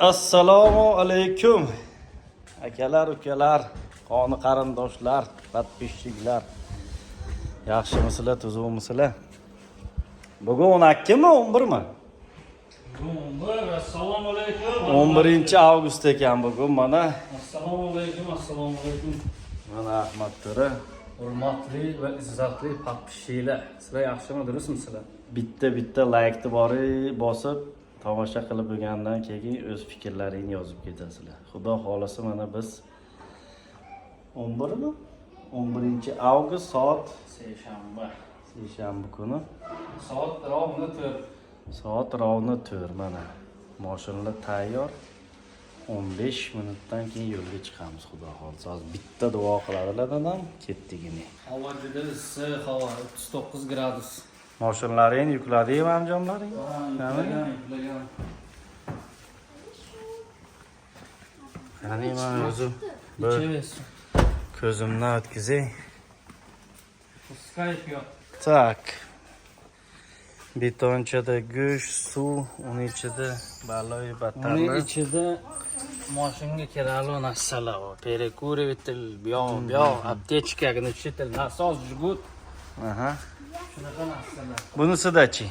Assalomu alaykum. Akalar, ukalar, qoni qarindoshlar, podpисчиклар. Yaxshimisizlar, tuzukmisizlar? Bugun 12 mi, 11 mi? 11. Assalomu alaykum. 11 avgust ekan bugun mana. Assalomu alaykum, assalomu alaykum. Mana Ahmad Tura. Hurmatli va izzatli podpисчиклар. Sizlar yaxshimi, durustmisizlar? Bitta like bosib tomosha qilib bo'lgandan keyin o'z fikrlaringni yozib ketasizlar. Xudo xolasa mana biz 11 mi? 11 avgust soat seshanba kuni. Soat rovni 4. Soat rovni 4 mana. Mashinalar tayyor. 15 minutdan keyin yo'lga chiqamiz, xudo xolasa. Bitta duo qiladilar dadam, ketdigini. Havo juda issiq, havo 39 gradus. Mashinalaring yukladingmi, amjonlaring? Yuklagan. Qani men o'zim Ichaversin. ko'zimni o'tkazay. Skype yo'q. Tak. Betonchada go'sht, suv, uning ichida baloy Uning batarlar. ichida mashinaga kerakli narsalar bor. Перекуриватель, buyog', aptechka, gnichetel, nasos, jgut. Aha. Shunaqa narsalar. Bunisi-dachi?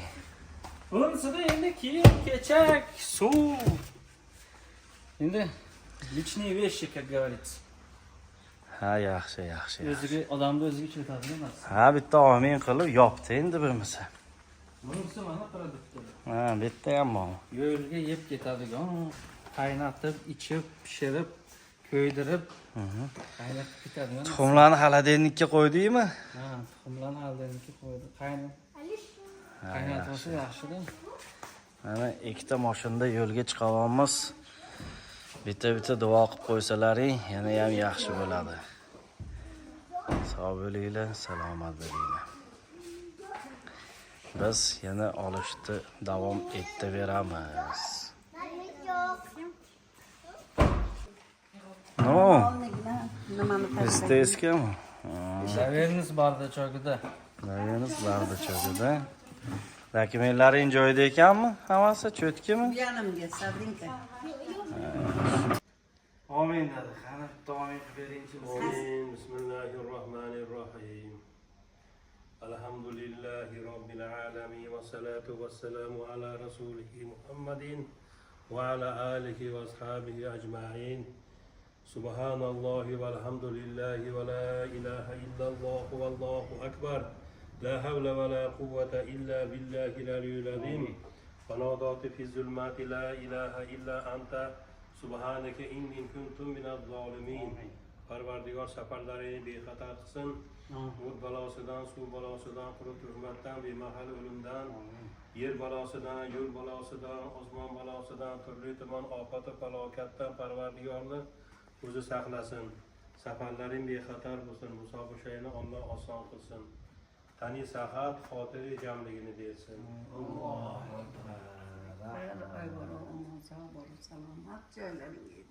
Bunisida endi kiyim-kechak, suv. Endi личные вещи, как говорится. Ha, yaxshi. O'ziga odamni o'ziga chetadigan narsa. Ha, bitta omin qilib yopdi endi bo'lmasa. Bunisi mana produktlar. Ha, bitta ham bor. Yo'lga yeb ketadigan, qaynatib, ichib, pishirib, ko'ydirib, qaynatib ketadigan. Tuxumlarni xolodilnikka qo'ydingmi? Ha, tuxumlarni aldaniki qo'ydi. Qaynatsa yaxshi-da. Mana ikkita mashinada yo'lga chiqaveramiz. Bitta duo qilib qo'ysalaring, yana ham yaxshi bo'ladi. Sog' bo'linglar, salomat bo'linglar. Biz yana olishni davom etaveramiz. No. Isteyskami? Shaverimiz Bardachogida. Naverimiz Bardachogida. Dokumentlaring joyida ekanmi? Hammasi cho'tkimi? Yanimga Sabrinka. Amin dedi. Qani amin qilib beringchi. Amin. Bismillahirrahmanirrahim. Alhamdulillahi Rabbil alamin va salatu vassalamu ala rasulihi Muhammadin va ala alihi va ashabihi ajma'in. Subhanallohi valhamdulillahi va la ilaha illalloh vallohu akbar. La havla va la quwwata illa billahil aliyyil azim. Fanodati fi zulmati la ilaha illa anta subhanaka inni kuntu minaz zolimin. Parvardigor safarlarini bexatar qilsin. Mut balosidan, suv balosidan, quruq tuhmatdan, bemahal o'limdan, yer balosidan, yo'l balosidan, osmon balosidan, turli tuman ofat va falokatdan Parvardigorni o'zi saqlasin. Safarlaring bexatar bo'lsin. Musob o'shayni Alloh oson qilsin. Tani sahat, xotiri jamligini bersin. Allohu akbar. Salomat joylaringa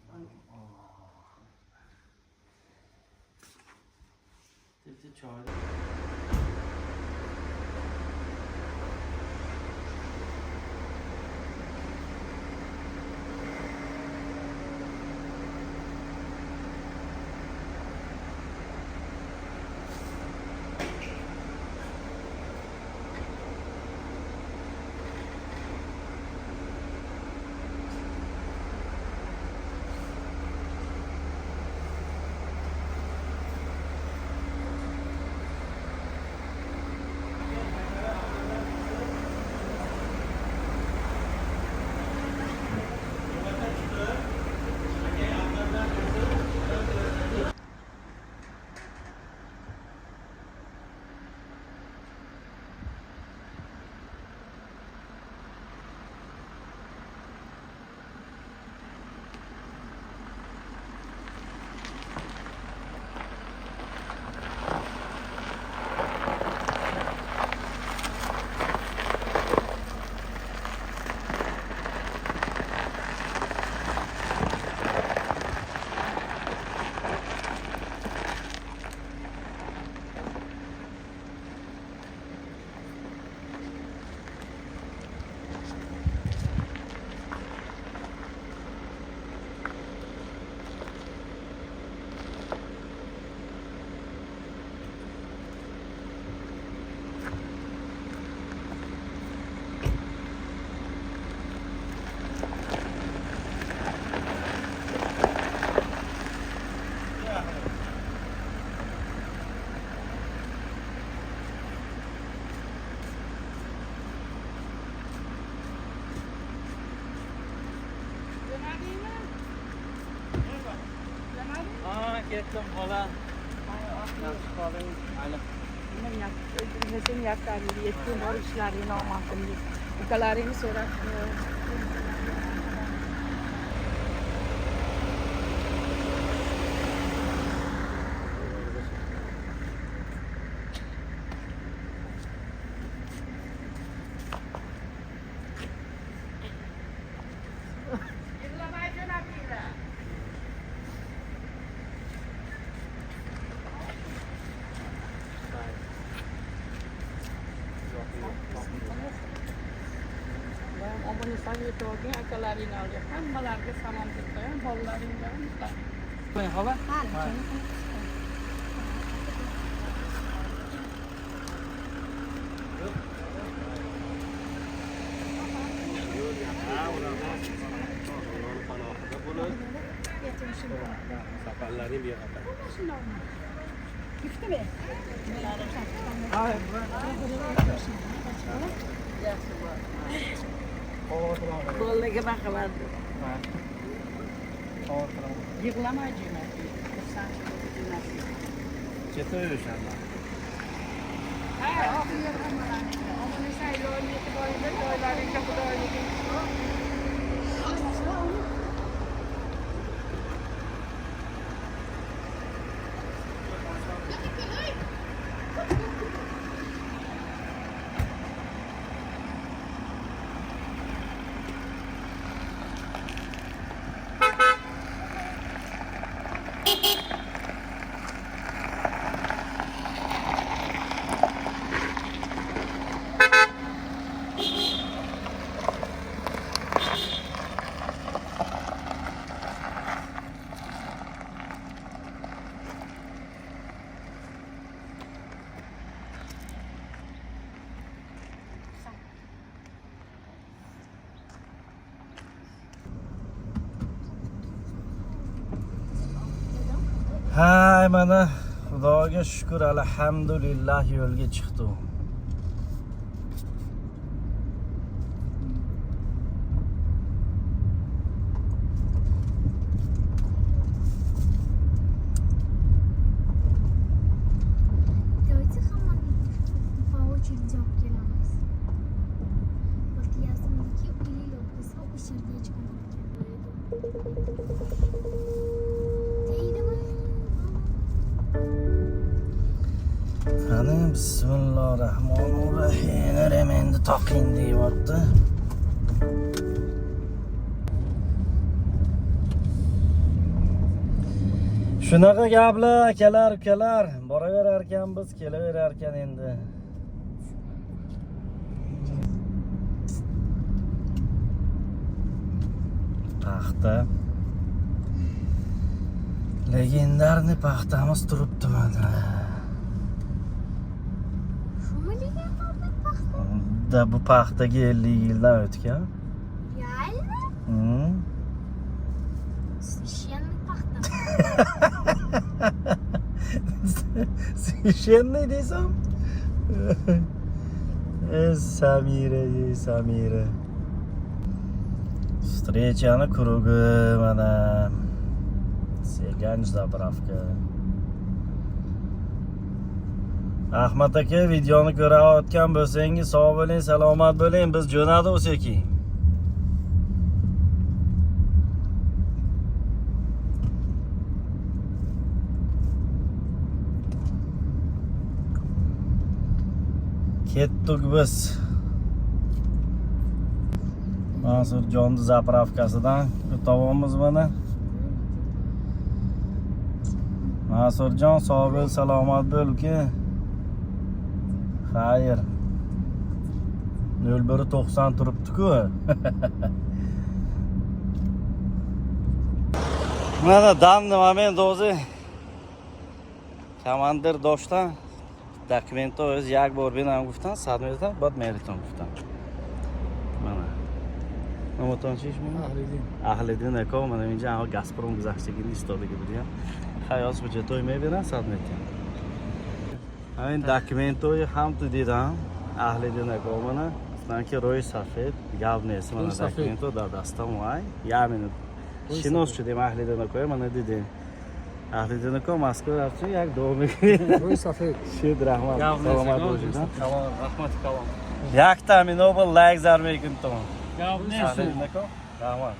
ketdim xola. Yaxshi qoling. Mayli. Sen yaklarni yetkin bor ishlaringni omadingni. Ukalaringni so'rab. Omonsan yetogin akalaringni olga hammalarga salom deb qo'ying, bolalaringga ham. Qo'ying xola. Safarlaring beyoqda. Giftimi? Bolaga baqalardi. Yig'lamay jo'natdi. Ketaverishadi. Ha, oxirgi hammalarni. Omon saylovi yetib oldi, joylaringga xudoyliging. Hay mana Xudoga shukr, alhamdulillah yo'lga chiqdi. Давайте по очереди обкинулись. Вот я замки или лёг, высоко сердечко. Qani bismillahirrohmanirrohim. Endi toqing deyapti. Shunaqa gaplar akalar, ukalar. Boraverar ekanmiz, kelaverar ekan endi. Paxta. Legendarniy paxtamiz turibdi mana. Da bu paxtaga 50 yildan o'tgan. Реально? Священный пахта. Священный desam? Samira. Встречani круги mana. Segan zapravka. Ahmad aka, videoni ko'rayotgan bo'lsangiz, sog' bo'ling, salomat bo'ling. Biz jo'nadi o'saki. Ketdik biz. Mansurjonni zapravkasidan o'tamiz mana. Mansurjon, sog' bo'l, salomat bo'l uka. Hayır. 0190 turibdi-ku. Mana данный момент o'zi komandir doshdan dokumenti o'zi jak bor bilan guftan sadmezdan bad meriton guftan. Mana. Namotonchish mana. Ahliddin aka mana menga Gazprom gazachligini istodiga buyurgan. Hayos bo'yicha to'ymay beran sadmetdan. این داکیومنتوی هم تو دیدم اهل دیدن کومنا که روی سفید گاو نیست من داکیومنتو در دستم وای یا من شناس شدیم اهل دیدن کوی من دیدم ahlijinikov mazkur hafta yak do'miga روی صفحه shid rahmat salomat bo'lishing kalom rahmat kalom yakta minobl like zarmay kun tamom gap ne ahlijinikov rahmat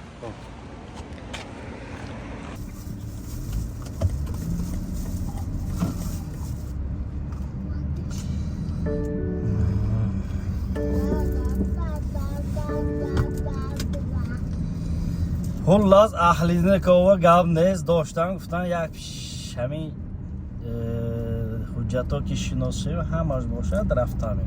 xullas ahlijinikova gap nez do'stan guftan yak همین حجت ها که شناسه و همش باشد رفتم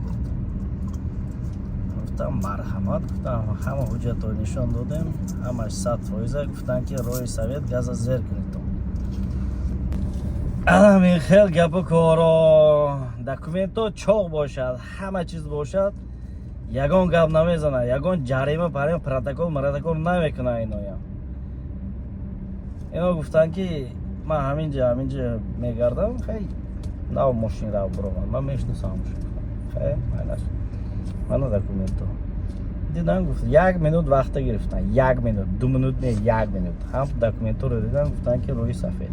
گفتم مرحمت گفتم همه حجت ها نشان دادیم همش 100% گفتن که روی سویت گاز زیر کنید همین خیلی گپ و کارا دکومنت ها چاق باشد همه چیز باشد یگان گپ نمیزنه یگان جریمه پریم پروتکل نمیکنه اینا گفتن که من همینجا میگردم خیلی نو ماشین رو برام من میشناسمش خیلی من دکومنتو دیدم گفت 1 minut وقت گرفتن 1 minut 2 minut نه 1 minut هم دکومنتو رو دیدم گفتن که روی صفحه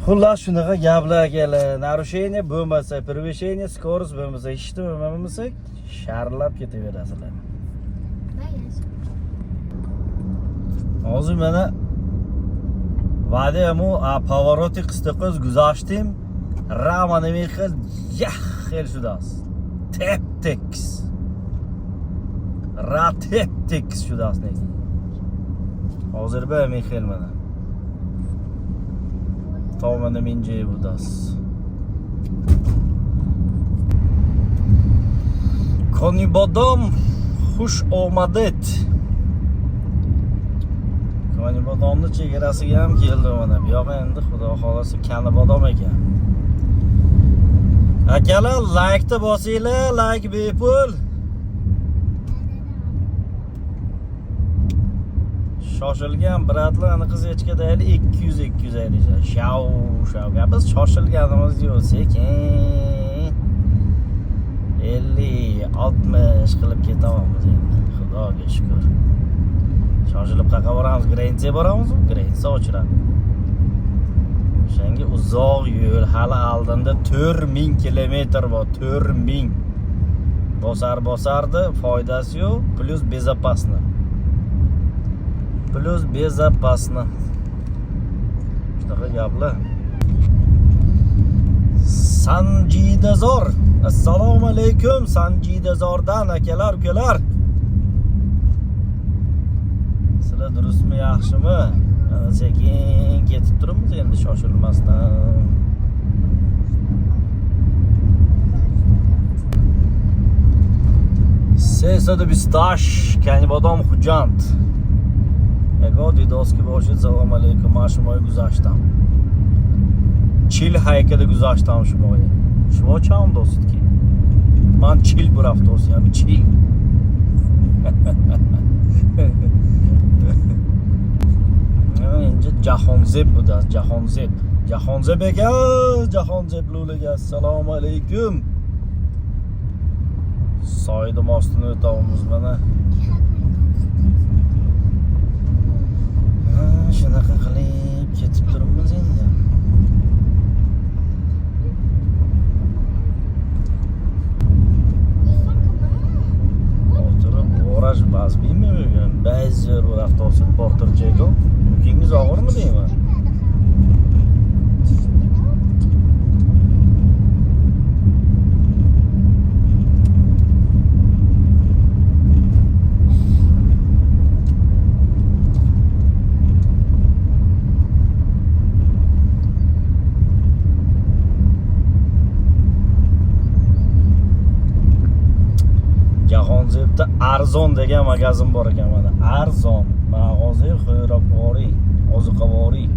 خلاص shunaqa gaplar kelar нарушение bo'lmasa превышение скорость bo'lmasa hech nima bo'lmasa sharlab ketaverasizlar hozir mana بعدمو پاوراتی قسطقز گذاشتیم رام نمیخواد خیلی شده است تپ تکس را تپ تکس شده است نگی حاضر به میخیل منه تا منم اینجا بود است کنی بادام خوش آمدید کنی بادام چه گرسیگی هم keldi mana bu yoqqa endi xudo xolasa kani bodom ekan akalar laykni bosinglar layk bepul shoshilgan bratlarni qizechkadayli 200 shov biz shoshilganimiz yo'q sekin 50-60 qilib ketamiz endi xudoga shukr shoshilib qayerga boramiz grensiya boramizmi grensiya ochiladi o'shanga uzoq yo'l hali oldinda 4000 kilometr bor 4000 bosardi foydasi yo'q plus безопасно shunaqa gaplar Sanjidazor assalomu alaykum Sanjidazordan akalar ukalar sizlar durustmi yaxshimi sekin ketib turibmiz endi shoshilmasdan Sesada bistash kanibodom hujjant Ego didoski boshid salom alaykum mashumoy guzashtam Chil haykada guzashtam shumoy Shuma cham dostki Man chil bu raftosyam chil اینجا جهانزب بود است جهانزب aka jahonzeb lulaga assalomu alaykum soyda ostini o'tamiz mana shunaqa qilib ketib turibmiz endi o'tirib borash bas bilmayman ba'zi bir avtobus portirchego yukingiz og'irmi deyman Jahonzebda arzon degan magazin bor ekan mana arzon mag'oza xo'roqvoriy oziqavoriy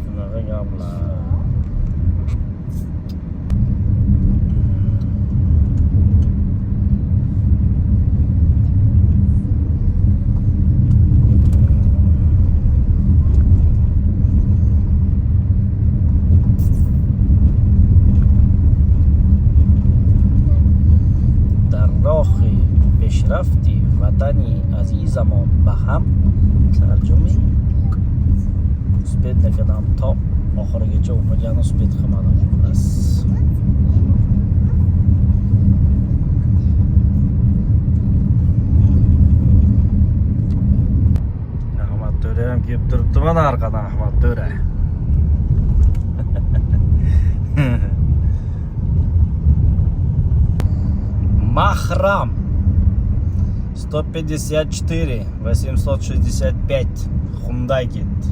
shunaqa gaplar رفتی و vatani azizamon baham tarjumi uspetnikidan top oxirigacha o'qigan uspet qilmadim bas. Ahmad To'ra ham kelib turibdi mana orqadan Ahmad To'ra. Mahram 154 865 Hyundai ketdi.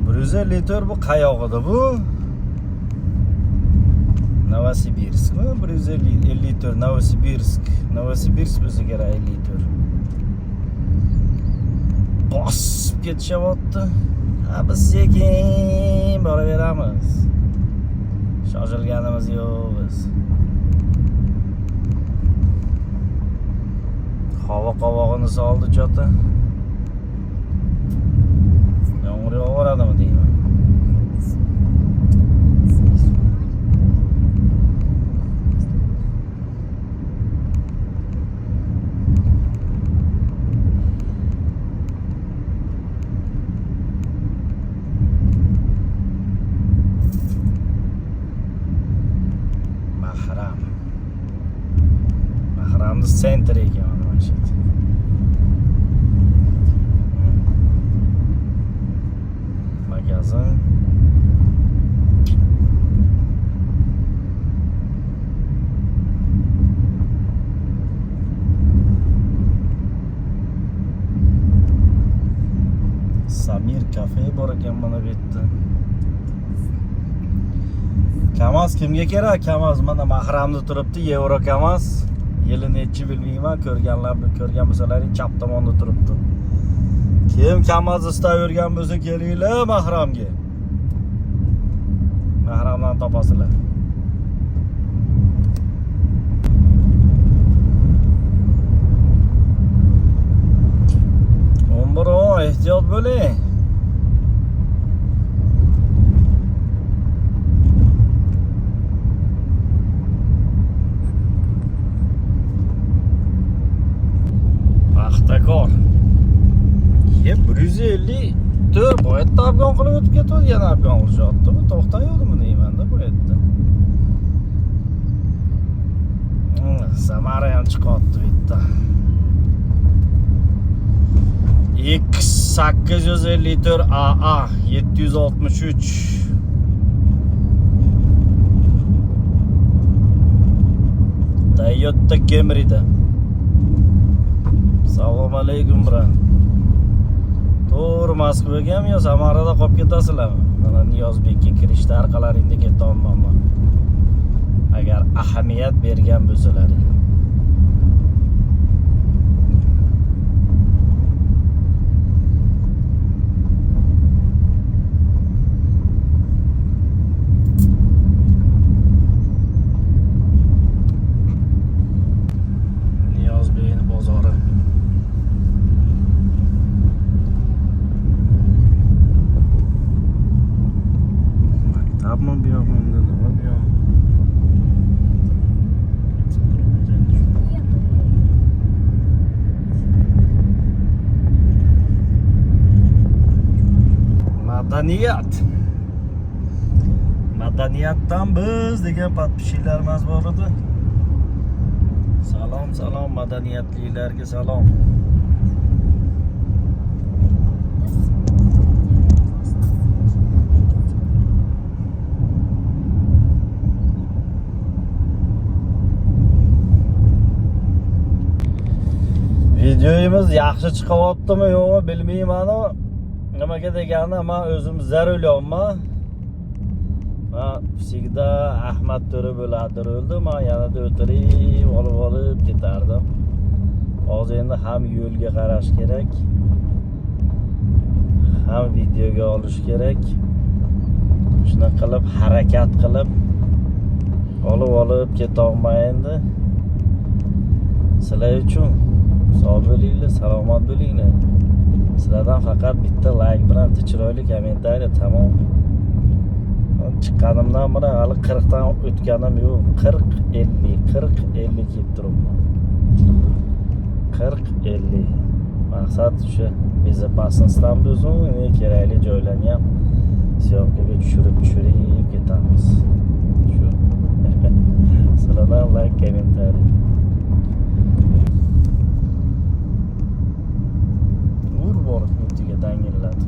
150 litr bu qayog'ida bu? Novosibirskmi? 150 litr Novosibirsk. Novosibirsk bo'lsa kerak 50 litr. Bosib ketishyapti. Ha biz sekin boraveramiz. Shoshilganimiz yo'q biz. Havo qovog'ini soldi chota. Yomg'ir yog'aradimi deyman. Mahramni sentri ekan mana shu. Magazin. Samir kafe bor ekan mana bu yerda. Kamaz kimga kerak? Kamaz mana Mahramda turibdi, Euro Kamaz. Yili nechi bilmayman, ko'rgan bo'lsalaring chap tomonda turibdi. Kim Kamaz istab yurgan bo'lsa kelinglar Mahramga. Mahramdan topasizlar. Ombro, ehtiyot bo'ling. Paxtakor. 150 4 bu yerda Afg'on qilib o'tib ketdi, yana Afg'on urishyapti. Bu to'xtayaptimi deymanda bu yerda. Samara ham chiqyapti bu yerda. X854 AA 763 Toyota Camry'da. Assalomu alaykum bra. To'g'ri Moskvaga ham yo Samarada qolib ketasizlarmi? Mana Niyozbekka kirishda orqalaringda ketolmayman. Agar ahamiyat bergan bo'lsalaring. Niyozbekning bozori. Maktabmi bu yoqmi? Nima bu yoq? Madaniyatdan biz degan podpishchilarimiz bor edi. Salom madaniyatlilarga salom. Videoyimiz yaxshi chiqyaptimi yo'qmi bilmayman. Nimaga degani men o'zim zar o'ylayapman. Men всегда Ahmad To'ra bo'ladi o'ldi. Men yanada o'tirib olib ketardim. Hozir endi ham yo'lga qarash kerak, ham videoga olish kerak. Shuna qilib harakat qilib olib ketolmay endi. Sizlar uchun sog' bo'linglar, salomat bo'linglar. Sizlardan faqat bitta like bilan chiroyli kommentariy tamom. Chiqqanimdan beri hali 40 dan o'tganim yo'q. 40 50 kelib turibman. 40-50. Maqsad o'sha безопасностьdan bo'lsin, kerakli joylarni ham syomkaga tushirib ketamiz. Shu. Sizlardan like, kommentariy. Ur borib o'tiga dangilladi.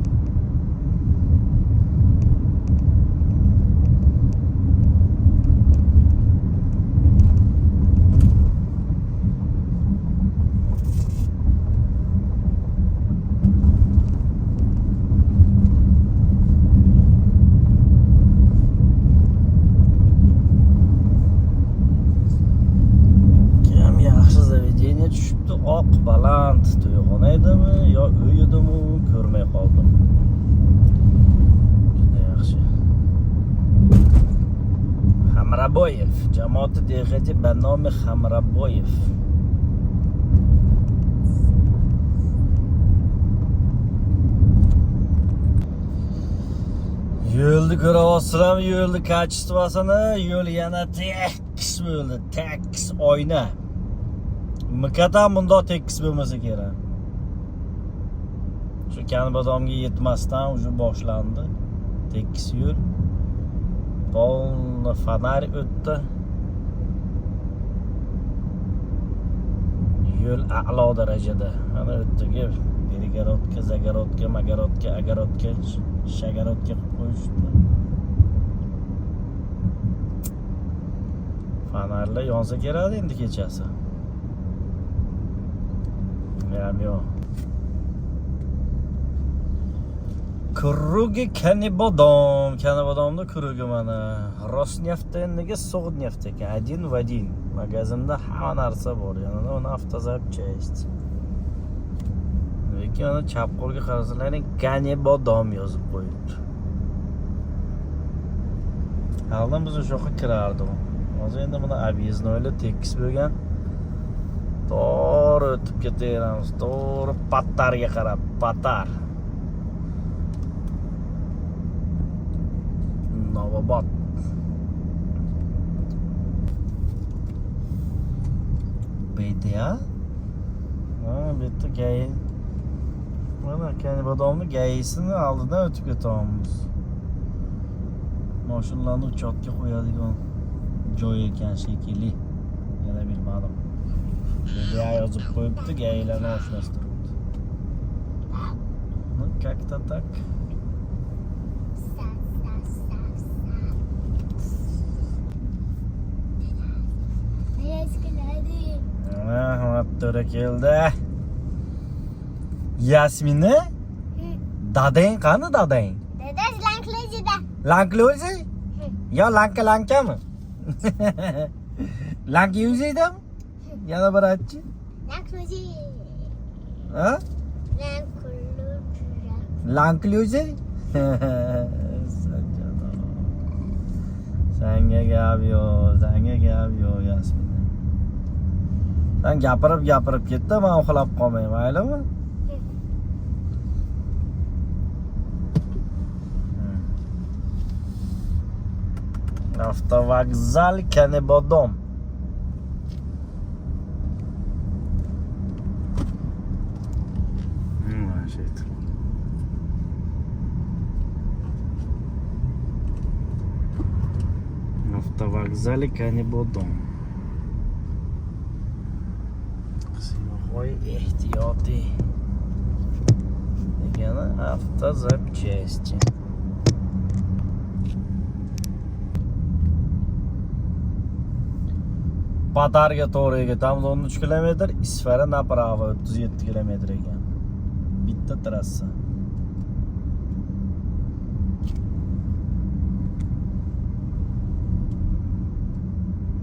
Tushibdi, oq baland to'yxona edimi yo uy edimi ko'rmay qoldim. Juda yaxshi. Hamraboyev, jamoati DXT Banomi Hamraboyev. Yo'lni ko'ryapsizlarmi? Yo'lni kачествосini, yo'l yana tekis bo'ldi, tekis oyna. Mikadan bundoq tekis bo'lmasa kerak. Shu Kanbodomga yetmasdan уже boshlandi. Tekis yo'l. Polni fonarь o'tdi. Yo'l a'lo darajada. Mana o'tdiga перегородка, загородка, magarodka, agarodka, shagarodka qilib qo'yishdi. Fonarlar yonsa kerak endi kechasi. Yo'q. Kurugi Kanibodomda kurugi mana. Rosneft'niki So'g'neft ekan, один в один. Magazinda hamma narsa bor. Yana uni avtozapchast. Lekin uni chap qo'lga qarasalaring Kanibodom yozib qo'yibdi. Oldin biz o'sha yoqqa kirardik. Hozir endi buni obyezdnoylar tekis bo'lgan. To'g'ri o'tib ketaveramiz. To'g'ri Patarga qarab, Patar. Novobod. Beytiya? Ha, bitta gay. Mana Kanibodomni gaysini oldidan o'tib ketamiz. Mashinalarni uchotga qo'yadigan joy ekan shekilli. Yana bilmadim. Gay yozib qo'yibdi, gaylarni oshlashtiribdi. Ну, как-то так. Ahmad to'ra keldi. Yasmina? Dadang qani dadang? Dada Lanklojida. Lankloji? Yo lankami? Lank yuzaydimi? Yana bir aytchi. Lankloji. Ha? Lankloji. Lankloji? Senga gap yo'q, Yasmina. Sen gapirib ketdi, men uxlab qolmay, maylimi? Avtovokzal Kanibodom. Avtovokzal Kanibodom. Qismoqo'y ehtiyotiy degani avtozapchastchi. Patarga to'g'ri ketamiz 13 km, Isfara направо 37 km ekan. Bitta trassa.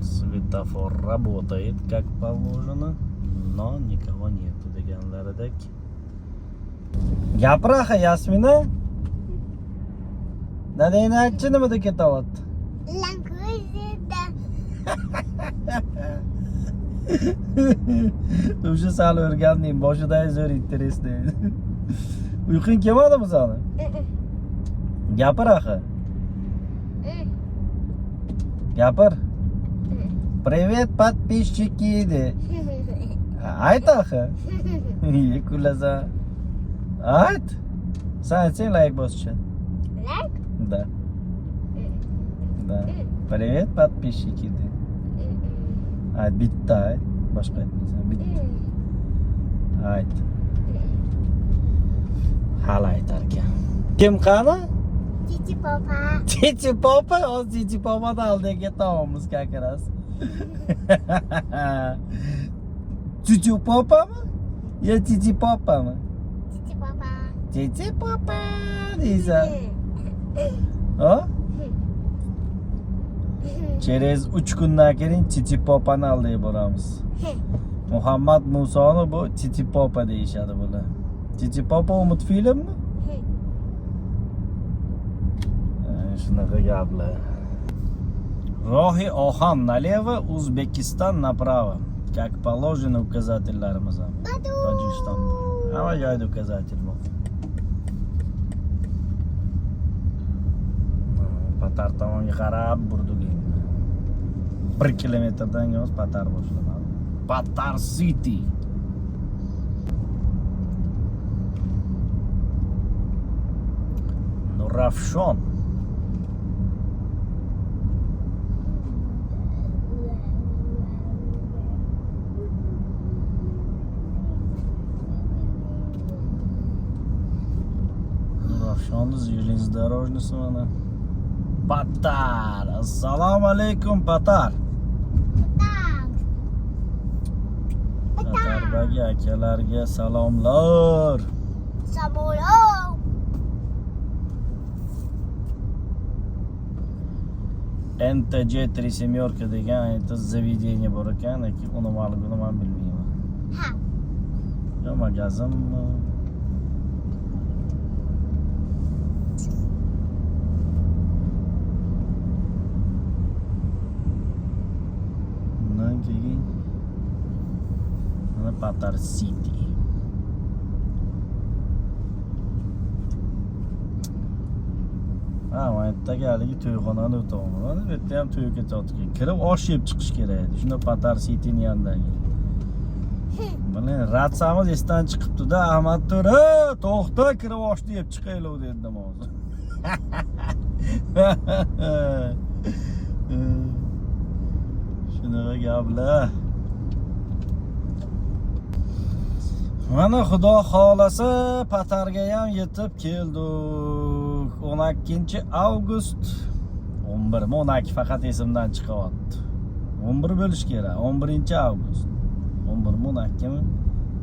Светофор работает как положено, но никого нету deganlaridek. Gapiraha Yasmina. Dadangni aytchi nimada ketyapti? Lanklojida. O'sha sal o'rgandim, boshida zo'r interesli. Uyqung kelmadimi seni? Gapiraha. Gapir. Привет, подписчики. Ayt axir. Kulasan. Ayt. Sen aytsang like bosishadi. Like? Да. Да. Привет, подписчики. Ayt, bitta ayt. Boshqa aytmaysan. Bitta. Ayt. Hali aytar ekan. Kim qani? Cici papa. Cici Papa, o Cici Papa'dan aldık tamamız kakras. Cici Papa mı? Ya Cici Papa mı? Cici papa. Cici Papa diysen. O? Через 3 kundan keyin Cici Papa'ni aldık boramiz. Muhammad Musa'ni bu Cici Papa deyishadi bular. Cici Papa o multfilm mi? Shunaqa gaplar. Rohi Ohan налево, Uzbekistan направо. Как положено указательlarimiz ham. Tojikistonda. Hamma joyda ukazatel bor. Patar tomonga qarab burdik endi. 1 kilometrdan yoz Patar boshlanadi. Patar City. Nurafshon. Nurafshonni железнодорожныйsi mana. Patar. Assalomu alaykum Patar. Patardagi akalarga salomlar. Sabolo. NTJ 37 degan ayta заведение bor ekan, lekin uni nimaligini men bilmayman. Ha. Yo magazinmi? Bundan keyin mana Patar City. Ha, maytdagi haligi to'yxonani o'taman. Mana bu yerda ham to'y ketyapti. Kirib osh yeb chiqish kerak edi. Shunda Patar City'ning yonidagi. Mana ratsamiz esdan chiqibdi-da, Ahmad To'ra, to'xta, kirib oshni yeb chiqaylik dedim hozir. Shunaqa gaplar. Mana xudo xolasa Patarga ham yetib keldik. 12-avgust 11 mi 12 faqat esimdan chiqyapti. 11 bo'lish kerak. 11-avgust. 11 mi 12 mi?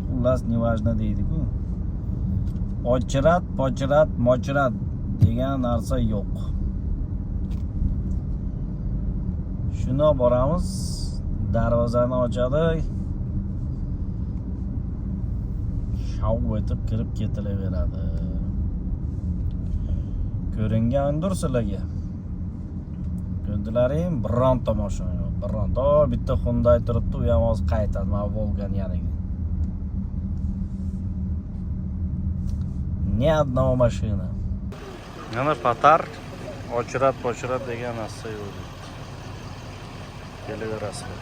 Xullas nevajna deydi-ku. Ochrat, pochrat, mochrat degan narsa yo'q. Shuna boramiz. Darvozani ochadi. Shav etib kirib ketilaveradi. Ko'ringandir sizlarga. Ko'ndilaring bironta mashina yo'q. Bironta bitta Hyundai turibdi, u ham hozir qaytadi. Mana Volgani yaniga. Ni одного mashina. Mana Patar ochrat pochrat degan narsa yo'q. Kelaverasizlar.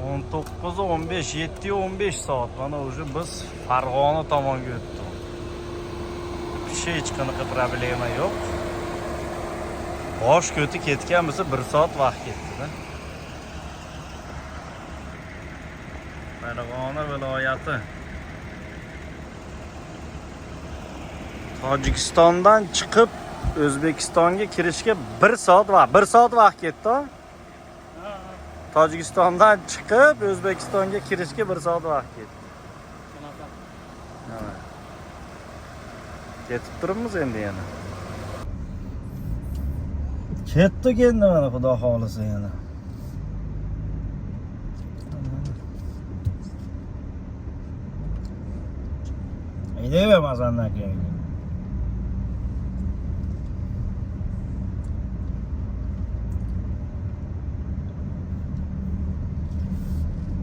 19:15, 7:15 soat. Mana уже biz Farg'ona tomonga o'tdik. Hech qanaqa problema yo'q. Bosh ko'ti ketgan bo'lsa 1 soat vaqt ketdi-da. Farg'ona viloyati. Tojikistondan chiqib O'zbekistonga kirishga 1 soat vaqt. 1 soat vaqt ketdi. Tojikistondan chiqib O'zbekistonga kirishga 1 soat vaqt ketdi. Ketib turibmiz endi yana. Ketdik endi mana xudo xolisa yana. Aydavermasandan keyin.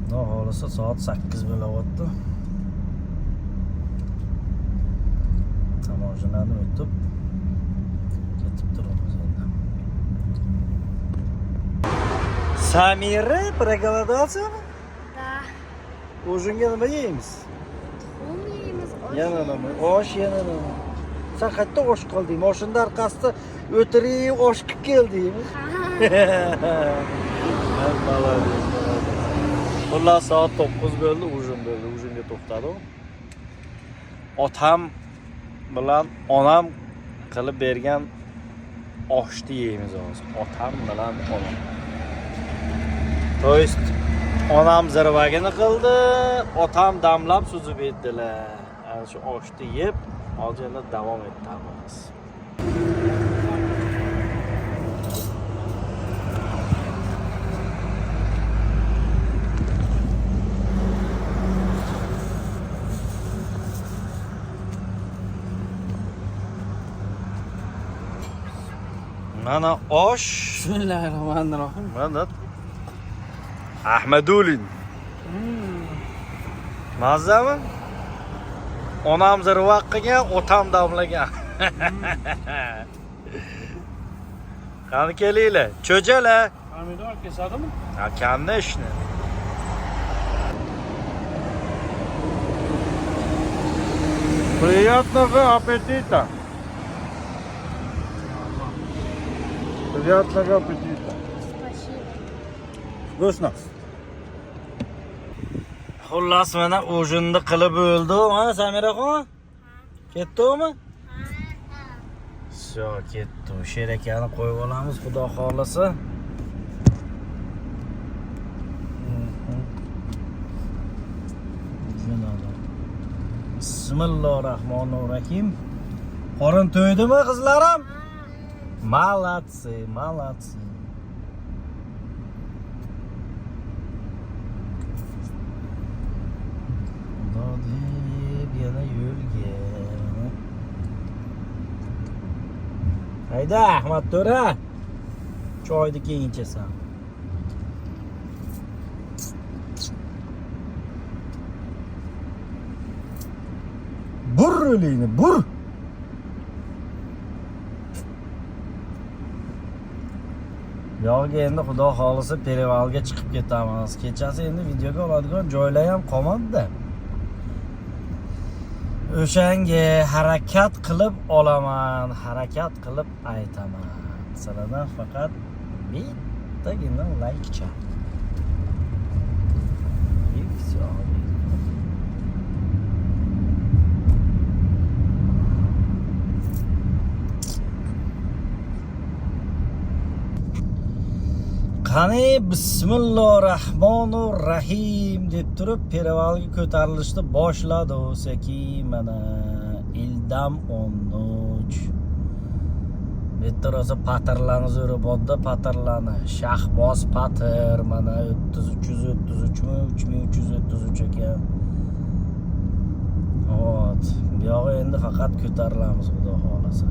Xudo xolisa soat 8 bo'lyapti. Tamoshani o'tib ketib turibmiz endi. Samira, проголодался? Да. Ujinga nima yeymiz? Tuxum yeymiz. Yana nima? Osh yana nima? Sen qayerda osh qilding? Mashina orqasida o'tirib osh qilib keldingmi? Молодец. Xullas soat 9 bo'ldi, ujin bo'ldi. Ujinga to'xtadi. Otam bilan onam qilib bergan oshni yeymiz hozir. Otam bilan onam. To есть onam zirvagini qildi, otam damlab suzib etdilar. Ana shu oshni yeb, hozir yana davom etamiz. Mana osh. Bismillahirrohmanirrohim. Mana Ahmadulin. Mazami? Onam zirva qilgan, otam damlagan. Qani kelinglar, cho'jalar. Pomidor kesadimi? Ha, kamda ishni. Приятного аппетита. Приятного аппетита. Вкусно. Xullas mana ujinni qilib bo'ldi. Ha, Samiraxon? Ketdimi? Всё, ketdi. Sherakani qo'yib olamiz, xudo xolasa. Bismillahirrohmanirrohim. Qorin to'ydimi qizlarim? Молодцы, молодцы. Dodib yana yo'lga. Hayda, Ahmad To'ra. Choyni keyin ichasan. Burrulini, bur. Yo'g'i endi xudo xolisa Perevalga chiqib ketamiz. Kechasi endi videoga oladigan joylar ham qolmadi-da. O'shanga harakat qilib olaman, harakat qilib aytaman. Sizlardan faqat bittagina like-cha. Qani bismillahirrohmanirrohim deb turib Perevalga ko'tarilishni boshladi sekin mana Ildam 13. Bitta rosa paterlarni zo'ribodda paterlarni Shahboz pater mana 3333 ekan. Hop, bu yog'i endi faqat ko'tarilamiz xudo xolasa.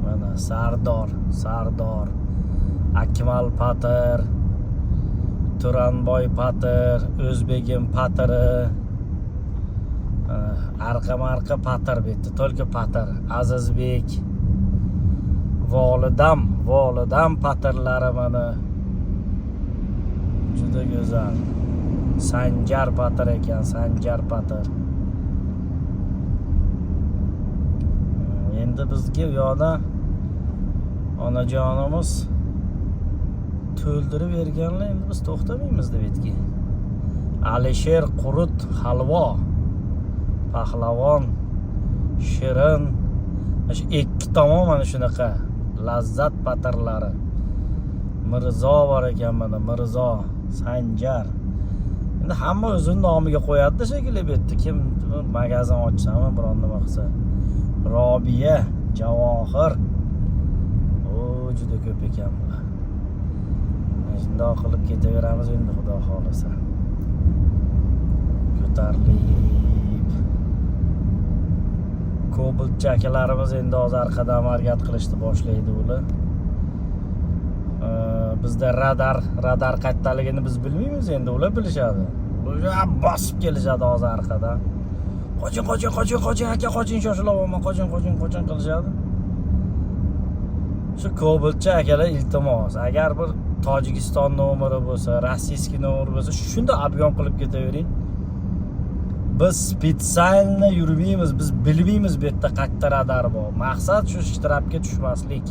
Mana Sardor Akmal pater, Turanboy pater, O'zbegim pateri, arqa pater bitti, только pater, Azizbek, volidam paterlari mana juda go'zal. Sanjar pater ekan, Sanjar pater. Endi bizga bu yoqda onajonimiz to'ldirib berganlar, endi biz to'xtamaymiz deb aytki. Alisher Qurut halvo, pahlavon, shirin, shu ikki tomon mana shunaqa lazzat paterlari. Mirzo bor ekan mana, Mirzo, Sanjar. Endi hamma o'zining nomiga qo'yadi shekilli bu yerda. Kim magazin ochsami, biron nima qilsa. Robiya, Javohir. O, juda ko'p ekan bular. Shunday qilib ketaveramiz endi xudo xolasa. Ko'tarilib. Ko'bilcha akalarimiz endi hozir arqadan harakat qilishni boshlaydi ular. Bizda radar qayerdaligini biz bilmaymiz, endi ular bilishadi. Ular bosib kelishadi hozir arqadan. Qoching aka, qoching, shoshilib olma, qoching qilishadi. Shu Ko'bilcha akalar iltimos, agar bir Tojikiston nomeri bo'lsa, rossiyskiy nomeri bo'lsa, shunda obyon qilib ketavering. Biz spetsalni yurmaymiz, biz bilmaymiz bu yerda qayerda radar bor. Maqsad shu ishtirobga tushmaslik.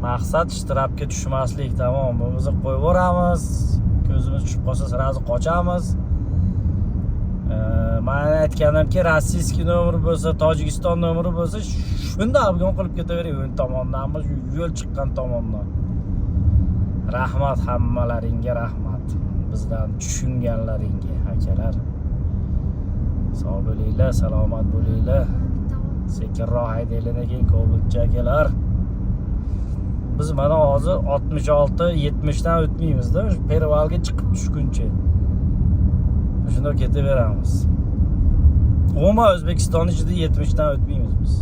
Maqsad ishtirobga tushmaslik, tamom. Biz qo'yib yuboramiz, ko'zimiz tushib qolsa sirazi qochamiz. Men aytganimki, rossiyskiy nomer bo'lsa, Tojikiston nomeri bo'lsa, shunda obgon qilib ketavering o'ng tomondanmi, yo'l chiqqan tomondan. Rahmat hammalaringga, rahmat. Bizdan tushunganlaringga, akalar. Sog' bo'linglar, salomat bo'linglar. Sekinroq haydanglar keyin Kobulcha akalar. Biz mana hozir 66-70 dan o'tmaymiz-da, Pervalga chiqib tushguncha. Shunda ketaveramiz. Umuman O'zbekiston ichida 70 dan o'tmaymiz biz.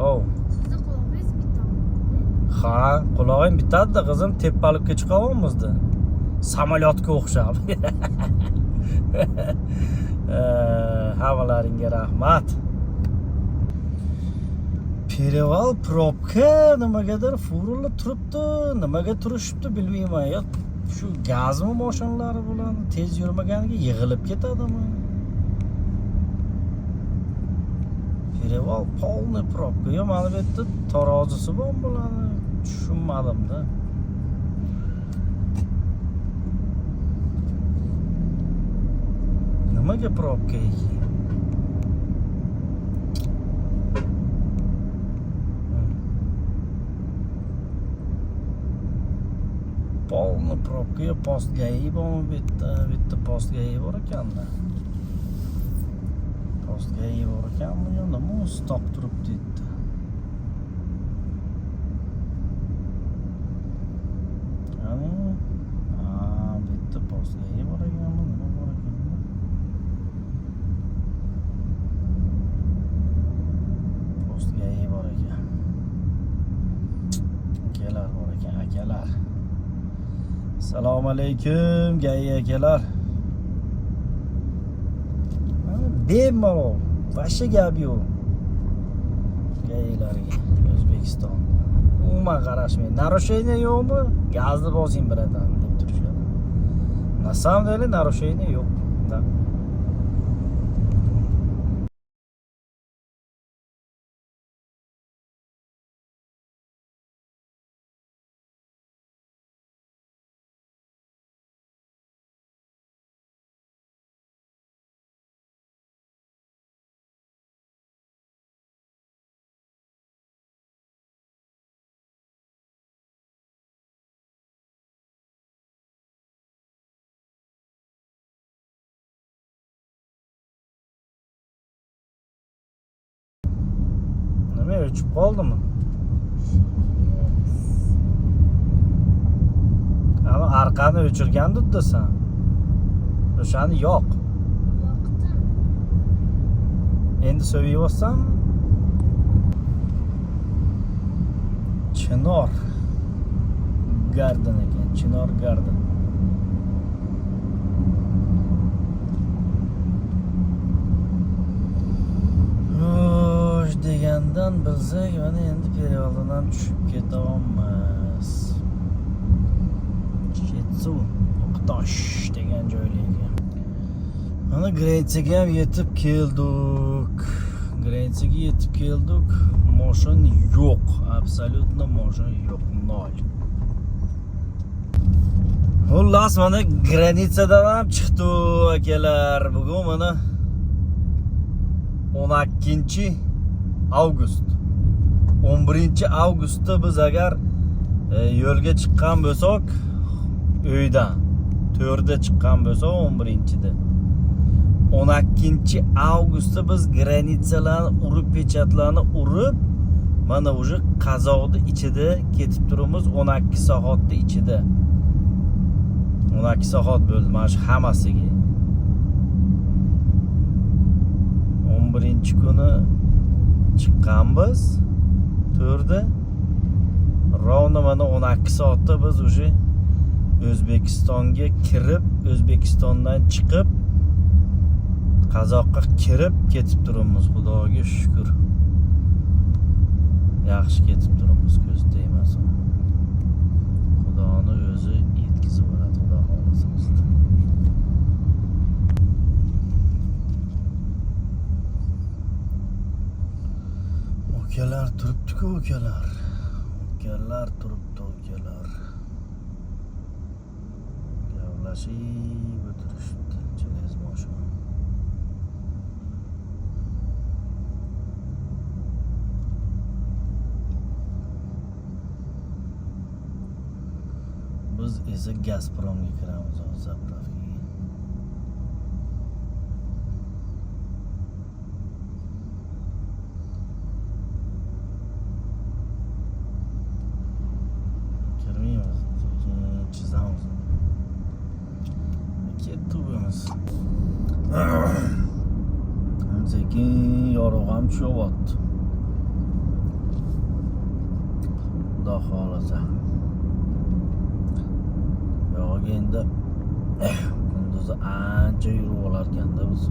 Oh. Sizni quloqingiz bitadi. Ha, qulog'im bitadi-da, qizim, tepalikka chiqavyapmiz-da. Samolyotga o'xshab. Hammalaringga rahmat. Перевал probka nimagadir furilib turibdi, nimaga turishibdi bilmayman. Yo, shu gazmi mashinalari bilan tez yurmaganiga yig'ilib ketadimi? Перевал полный probka. Yo, mana bu yerda tarozisi bor bularni tushunmadim-da. Nimaga probka ekan? Полный probka, yo postgayi bormi bitta postgayi bor ekan-da. Postgayi bor ekanmi yo nima stop turibdi deydi. Ya'ni bitta postgayi bor ekanmi, nima bor ekanmi? Postgayi bor ekan. Akalar bor ekan, akalar. Assalomu alaykum, gayi akalar. Bemalol, vasha gap yo'q. Gayilarga O'zbekiston. Umuman qarashmaydi. Narushение yo'qmi? Gazni bosing biradan deb turishadi. Na samom деле narushение yo'q. Da. Nima o'chib qoldimi? Ana arqani o'chirgandi sen. O'shani yo'q. Yoqdim. Endi so'yib Chinor Garden ekan, Chinor Garden. Degandan bilsak, mana endi Pervaldan tushib ketamiz. Chetsu, Oqtosh degan joylarga. Mana Gretsiyaga ham yetib keldik. Gretsiyaga yetib keldik. Mashin yo'q, absolutno mashin yo'q, nol. Xullas, mana granitsadan ham chiqdi akalar. Bugun mana 12-avgust. 11-avgustda biz agar yo'lga chiqqan bo'lsak, uydan 4da chiqqan bo'lsak 11-da. 12-avgustda biz granitsalarni urib, pechatlarni urib, mana o'sha qazoqni ichida ketib turamiz 12 soatda ichida. 12 soat bo'ldi mana shu hammasiga. 11-kuni chiqqanmiz 4da. Rovna mana 12 soatda biz o'sha O'zbekistonga kirib, O'zbekistondan chiqib, Qozoqqa kirib ketib turamiz. Xudoga shukr. Yaxshi ketib turamiz, ko'z tegmasin. Xudoni o'zi yetkazib beradi, Xudo xolasa. ukalar. Ukalar turibdi ukalar. Gaplashib o'tirishibdi. Через moshina. Biz esa Gazpromga kiramiz hozir zapravkaga. Kirmaymiz, chizamiz. Ketdimiz. Sekin yorug' ham tushyapti. Xudo xolasa. Yo'q endi kunduzi ancha yurib olarkanda biz.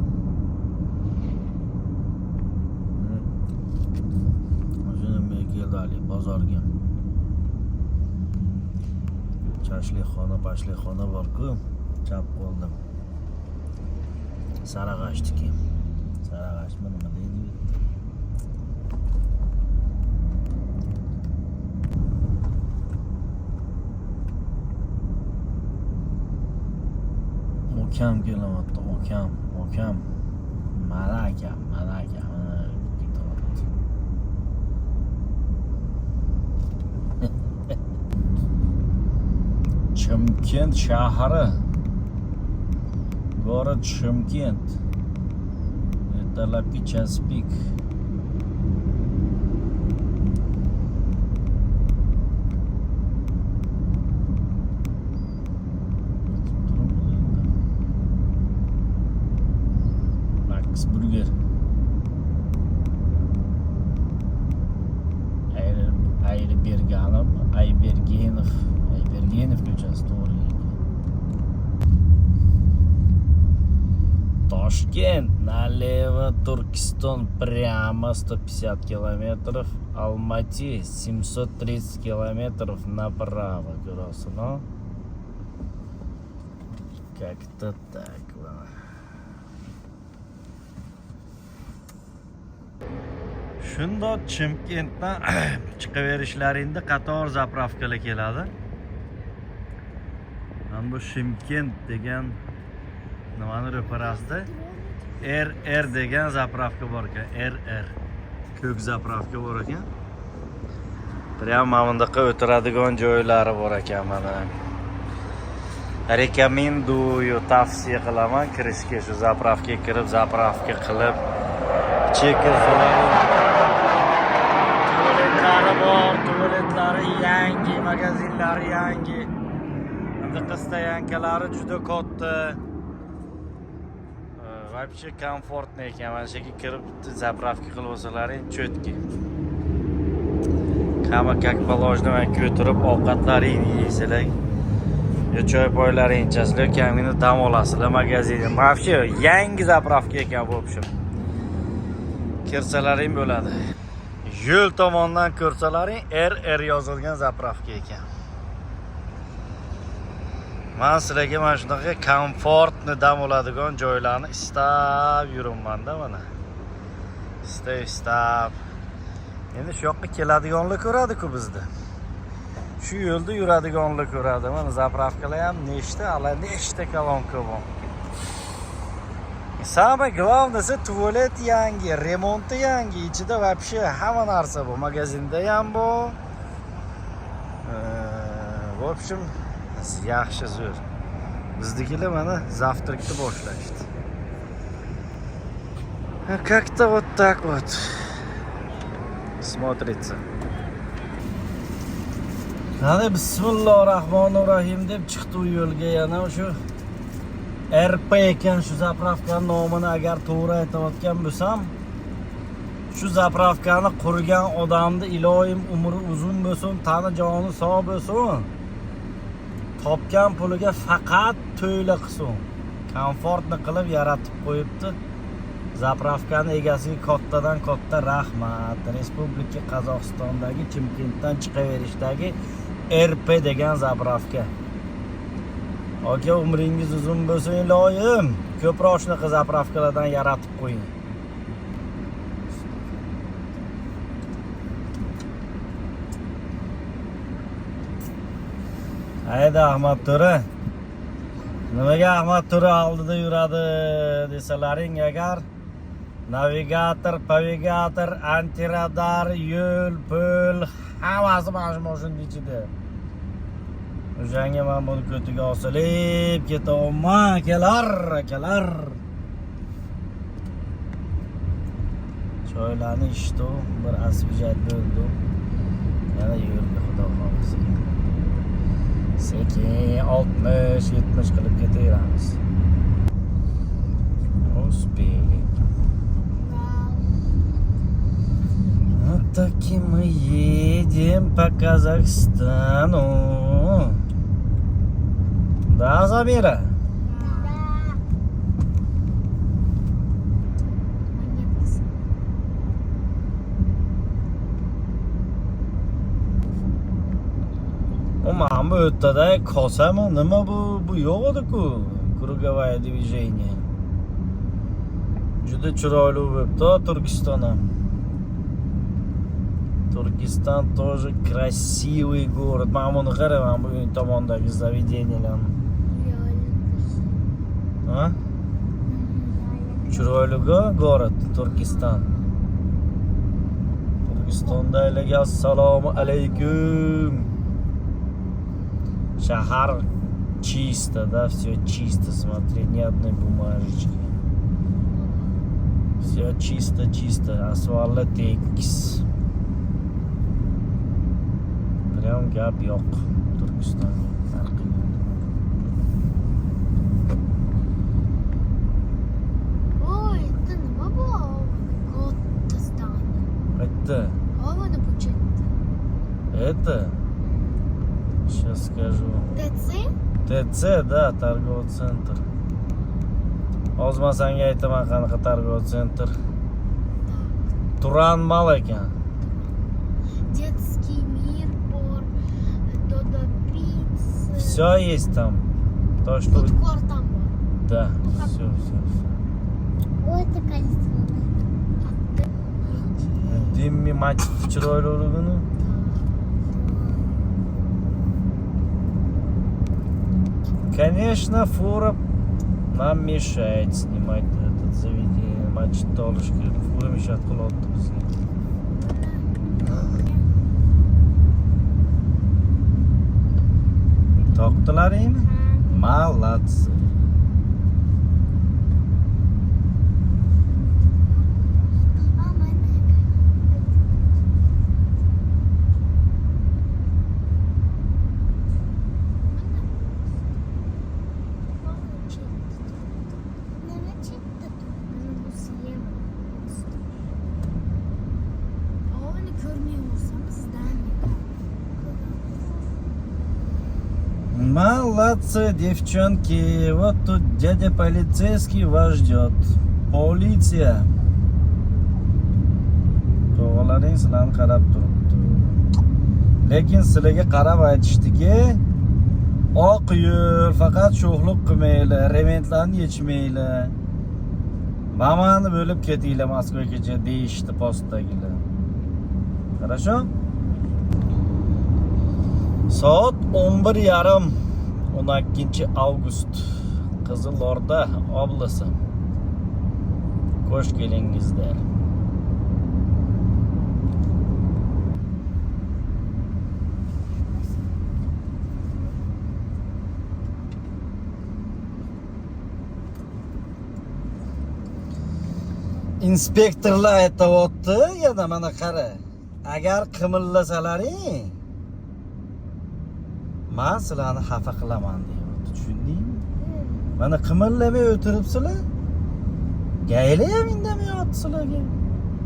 O'zim keldi Ali bozorga. Pashlikxona bor-ku, chap qo'ldim. Sarag'ashniki. Sarag'ashmi nima deydi? Okam kelyapti, okam. Malaka. Ketyapti. Chimkent shahri. Город Chimkent. Ertalabki час pik. Burger. Aybergenov ko'chasi to'g'ri. Toshkent, налево Turkiston прямо 150 километров, Almaty 730 километров направо, ko'rasiz, no? Как-то так. Shundoq Chimkentdan chiqaverishlaringda qator zapravkalar keladi. Mana bu Chimkent degan nimani ro'parasida RR degan zapravka bor ekan. RR. Ko'k zapravka bor ekan. Prям mana bundaqa o'tiradigan joylari bor ekan mana. Rekomenduyu, tavsiya qilaman kirishga, shu zapravkaga kirib, zapravka qilib, cheker Tuvaletlari yangi, magazinlari yangi. Bunaqa stoyankalari juda katta. Вообще komfortni ekan. Mana shu yerga kirib zapravka qilib olsalaring cho'tki. Hamma как положено ko'tirib ovqatlaringni yeysizlar. Yo choy poylaringni ichasizlar, kamina dam olasizlar magazinda. Вообще yangi zapravka ekan bu o'xshab. Kirsalaring bo'ladi. Yo'l tomondan ko'rsalaring RR yozilgan zapravka ekan. Men sizlarga mana shunaqa komfortni dam oladigan joylarni istab yuribman-da mana. Istab. Endi shu yoqqa keladiganlar ko'radi-ku bizda. Shu yo'lda yuradiganlar ko'radi. Mana zapravkalar ham nechta kolonka bor. Самое главное, tualet yangi, remonti yangi, ichida вообще hamma narsa bor. Magazinda ham bor. В общем, yaxshi zo'r. Biznikilar mana завтракni boshlashdi. Как-то вот так вот смотрится. Qani bismillahirrohmanirrohim deb chiqdi u yo'lga yana shu RP ekan shu zapravkaning nomini agar to'g'ri aytayotgan bo'lsam, shu zapravkani qurgan odamni iloyim umri uzun bo'lsin, tani joni sog' bo'lsin. Topgan puliga faqat to'yla qilsin. Komfortni qilib yaratib qo'yibdi. Zapravkani egasiga kattadan katta rahmat. Respublika Qozog'istondagi Chimkentdan chiqaverishdagi RP degan zapravka. Aka, umringiz uzun bo'lsin iloyim. Ko'proq shunaqa zapravkalardan yaratib qo'ying. Haydi Ahmad To'ra. Nimaga Ahmad To'ra oldida yuradi desalaring agar navigator, pavigator, antiradar, yo'l, po'l hammasi mana shu mashina ichida. O'shanga men buni ko'tiga osilib ketaman, akalar. Choylarni ichdi, bir asbijat bo'ldi. Yana yo'lga xudo xohlasa. Sekin 60-70 qilib ketaveramiz. Успели. Вот таки мы едем по Казахстану. Да, Замира? Mana bu o'rtada kosami nima bu yo'q edi-ku. Krugovое движение. Juda chiroyli bo'libdi Turkiston ham. Turkiston тоже красивый город. Mana buni qara, mana bu tomondagi заведенияларni. Ha? Chiroyli-ku город Turkiston. Turkistondagilarga assalomu alaykum. Shahar чисто, да, все чисто, смотри, ни одной бумажечки. Все чисто, asfaltlar tekis. Prям gap yo'q Turkistonga. Ой, это нема было? Год-то станет. Это, А вон и это, сейчас скажу. ТЦ? ТЦ, да, торговый центр. Hozir senga aytaman qanaqa торговый центр. Turan mal ekan. Детский мир, бор, Додо пицца. Все есть там. То, что... Фудкор там был. Да, все. Ой, это красиво. Dimmi machit chiroyliligini. Конечно, фура нам мешает снимать этот заведение. Мачит толышки. Фура мешает qilibdi bizga. Toqdilaringmi? Молодцы. Молодцы, девчонки. Вот тут дядя полицейский вас ждет. Politsiya. To'g'rilaring sizlarni qarab turibdi. Lekin sizlarga qarab aytishdiki, oq yo'l, faqat sho'xlik qilmanglar, rementlarni yechmanglar. Mamani bo'lib ketinglar Moskvaga deyishdi postdagilar. Хорошо? Soat 11:30, 12-avgust. Qizilorda oblasi. Qo'sh kelingizlar. Inspektorlar aytayapti, yana mana qara. Agar qimillasalaring, men sizlarni xafa qilaman deyapti. Tushundingmi? Mana qimillamay o'tiribsizlar. Gaylar ham indamayapti sizlarga.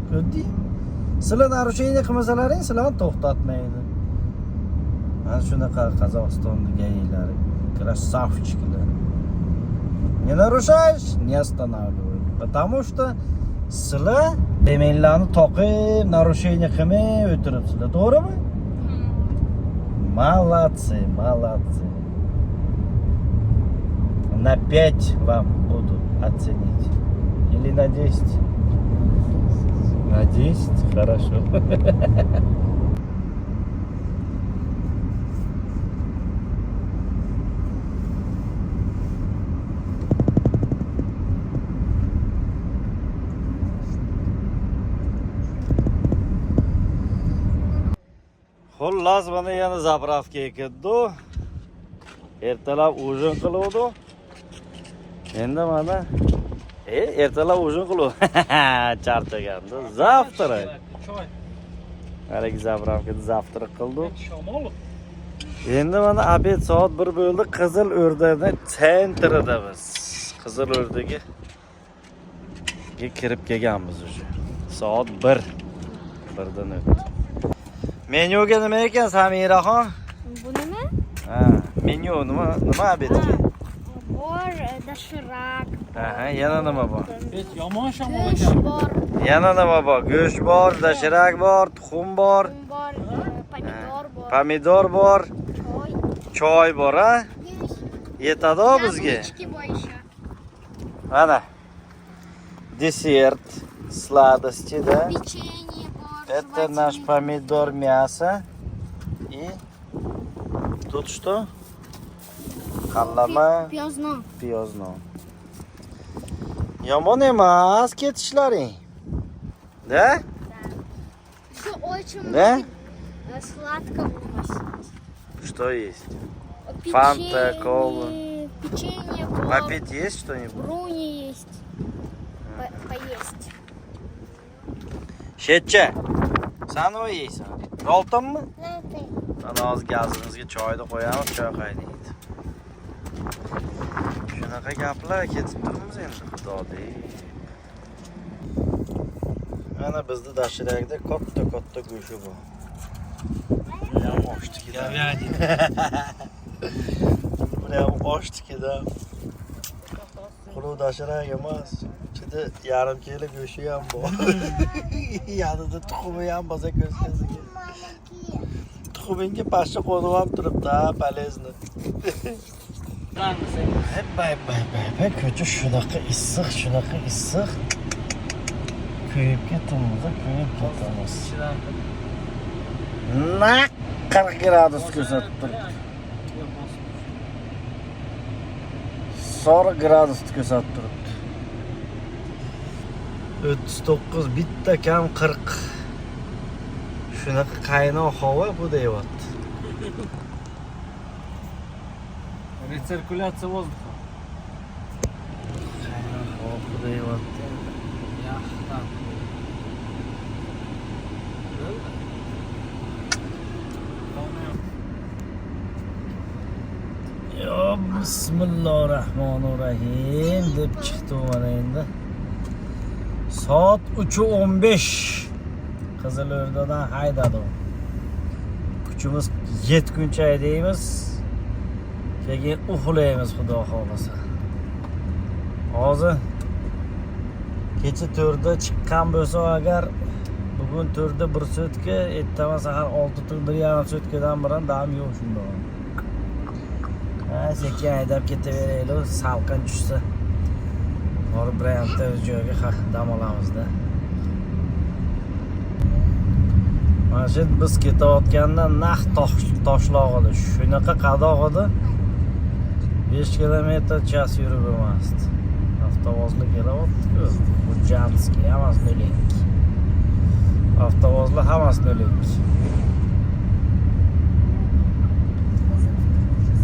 Ko'rdingmi? Sizlar narushение qilmasalaring, sizlarni to'xtatmaydi. Mana shunaqa Qozog'istonning gaylari, красавчикlar. Не нарушаешь, не останавливай. Потому что sizlar remenlarni toqib, narushение qilmay o'tiribsizlar, to'g'rimi? Молодцы. На 5 вам буду оценить. Или на 10? На 10? Хорошо. Xullas mana yana zapravka ketdi. Ertalab ujin qiluvdi. Endi mana ertalab ujin qiluvdi. Charchagandi. Zavtrak. Choy. Haligi zapravkada zavtrak qildik. Shamol. Endi mana obed soat 1 bo'ldi. Qizil O'rdakning sentrida biz. Qizil O'rdakga kirib kelganmiz уже. Soat 1. 1dan o'tdi. Menyuga nima ekan Samiraxon? Bu nima? Ha, menyu nima obedga? Bor dashirak. Aha, yana nima bor? Hech yomon shamol Go'sht ekan. bor. Yana nima bor? Go'sht bor, dashirak bor, tuxum bor, Tuxum bor, pomidor bor. pomidor bor, Choy. choy bor, ha? Yetadi bizga. Яблочки больше. Mana. Desert, сладости, да? Печенье бор. Это наш помидор, мясо. И тут что? Qallama, Piyozno. piyozno. Yomon emas ketishlaring. Da? Все очень Да? сладко будет. Что есть? Печенье, Фанта, кола. Печенье бор. Попить есть что-нибудь? Бруни есть. Поесть. Shetcha. Sen nima yeysan? Oltinmi? Ana hozir gazimizga choyni qo'yamiz, choy qaynaydi. Shunaqa gaplar ketib turibmiz endi, xudodek. Mana bizning dashirakda katta go'shi bor. Buni ham ochtikida. Buni ham ochtikida. Quruq dashirak emas. Ichida yarim kilo go'shi ham bor. Yanida tuxumi ham bo'lsa ko'rsangiz. Tuxumingga pashsha qo'nib ham turibdi, palezni. Bay. Ko'cha shunaqa issiq. Kuyib ketamiz. Naq 40 gradus ko'rsatib turibdi. 40 gradus ko'rsatib turibdi. 39 bitta kam 40. Shunaqa qaynoq havo bu deyapti. Рециркуляция воздуха. Qaynoq havo bu deyapti. Yaxshi. Yo, bismillahirrohmanirrohim deb chiqdi mana endi. Soat 3:15. Qizil O'rdadan haydadi. Kuchimiz yetguncha haydaymiz. Keyin uxlaymiz xudo xolasa. Hozir kecha 4da chiqqan bo'lsa agar bugun 4da 1 sutka, ertaman sahar 6da 1,5 sutkadan biron dam yo'q shunda. Sekin haydab ketaveraylik, salqin tushsa. Borib bironta joyga dam olamizda. Mana shu biz ketayotganda naq toshloq edi. Shunaqa qadoq edi. 5 km/ch yurib bo'lmasdi. Avtovozli kelyapti-ku. Bu Janskiy hammasi no'lik. Avtovozlar hammasi no'lik.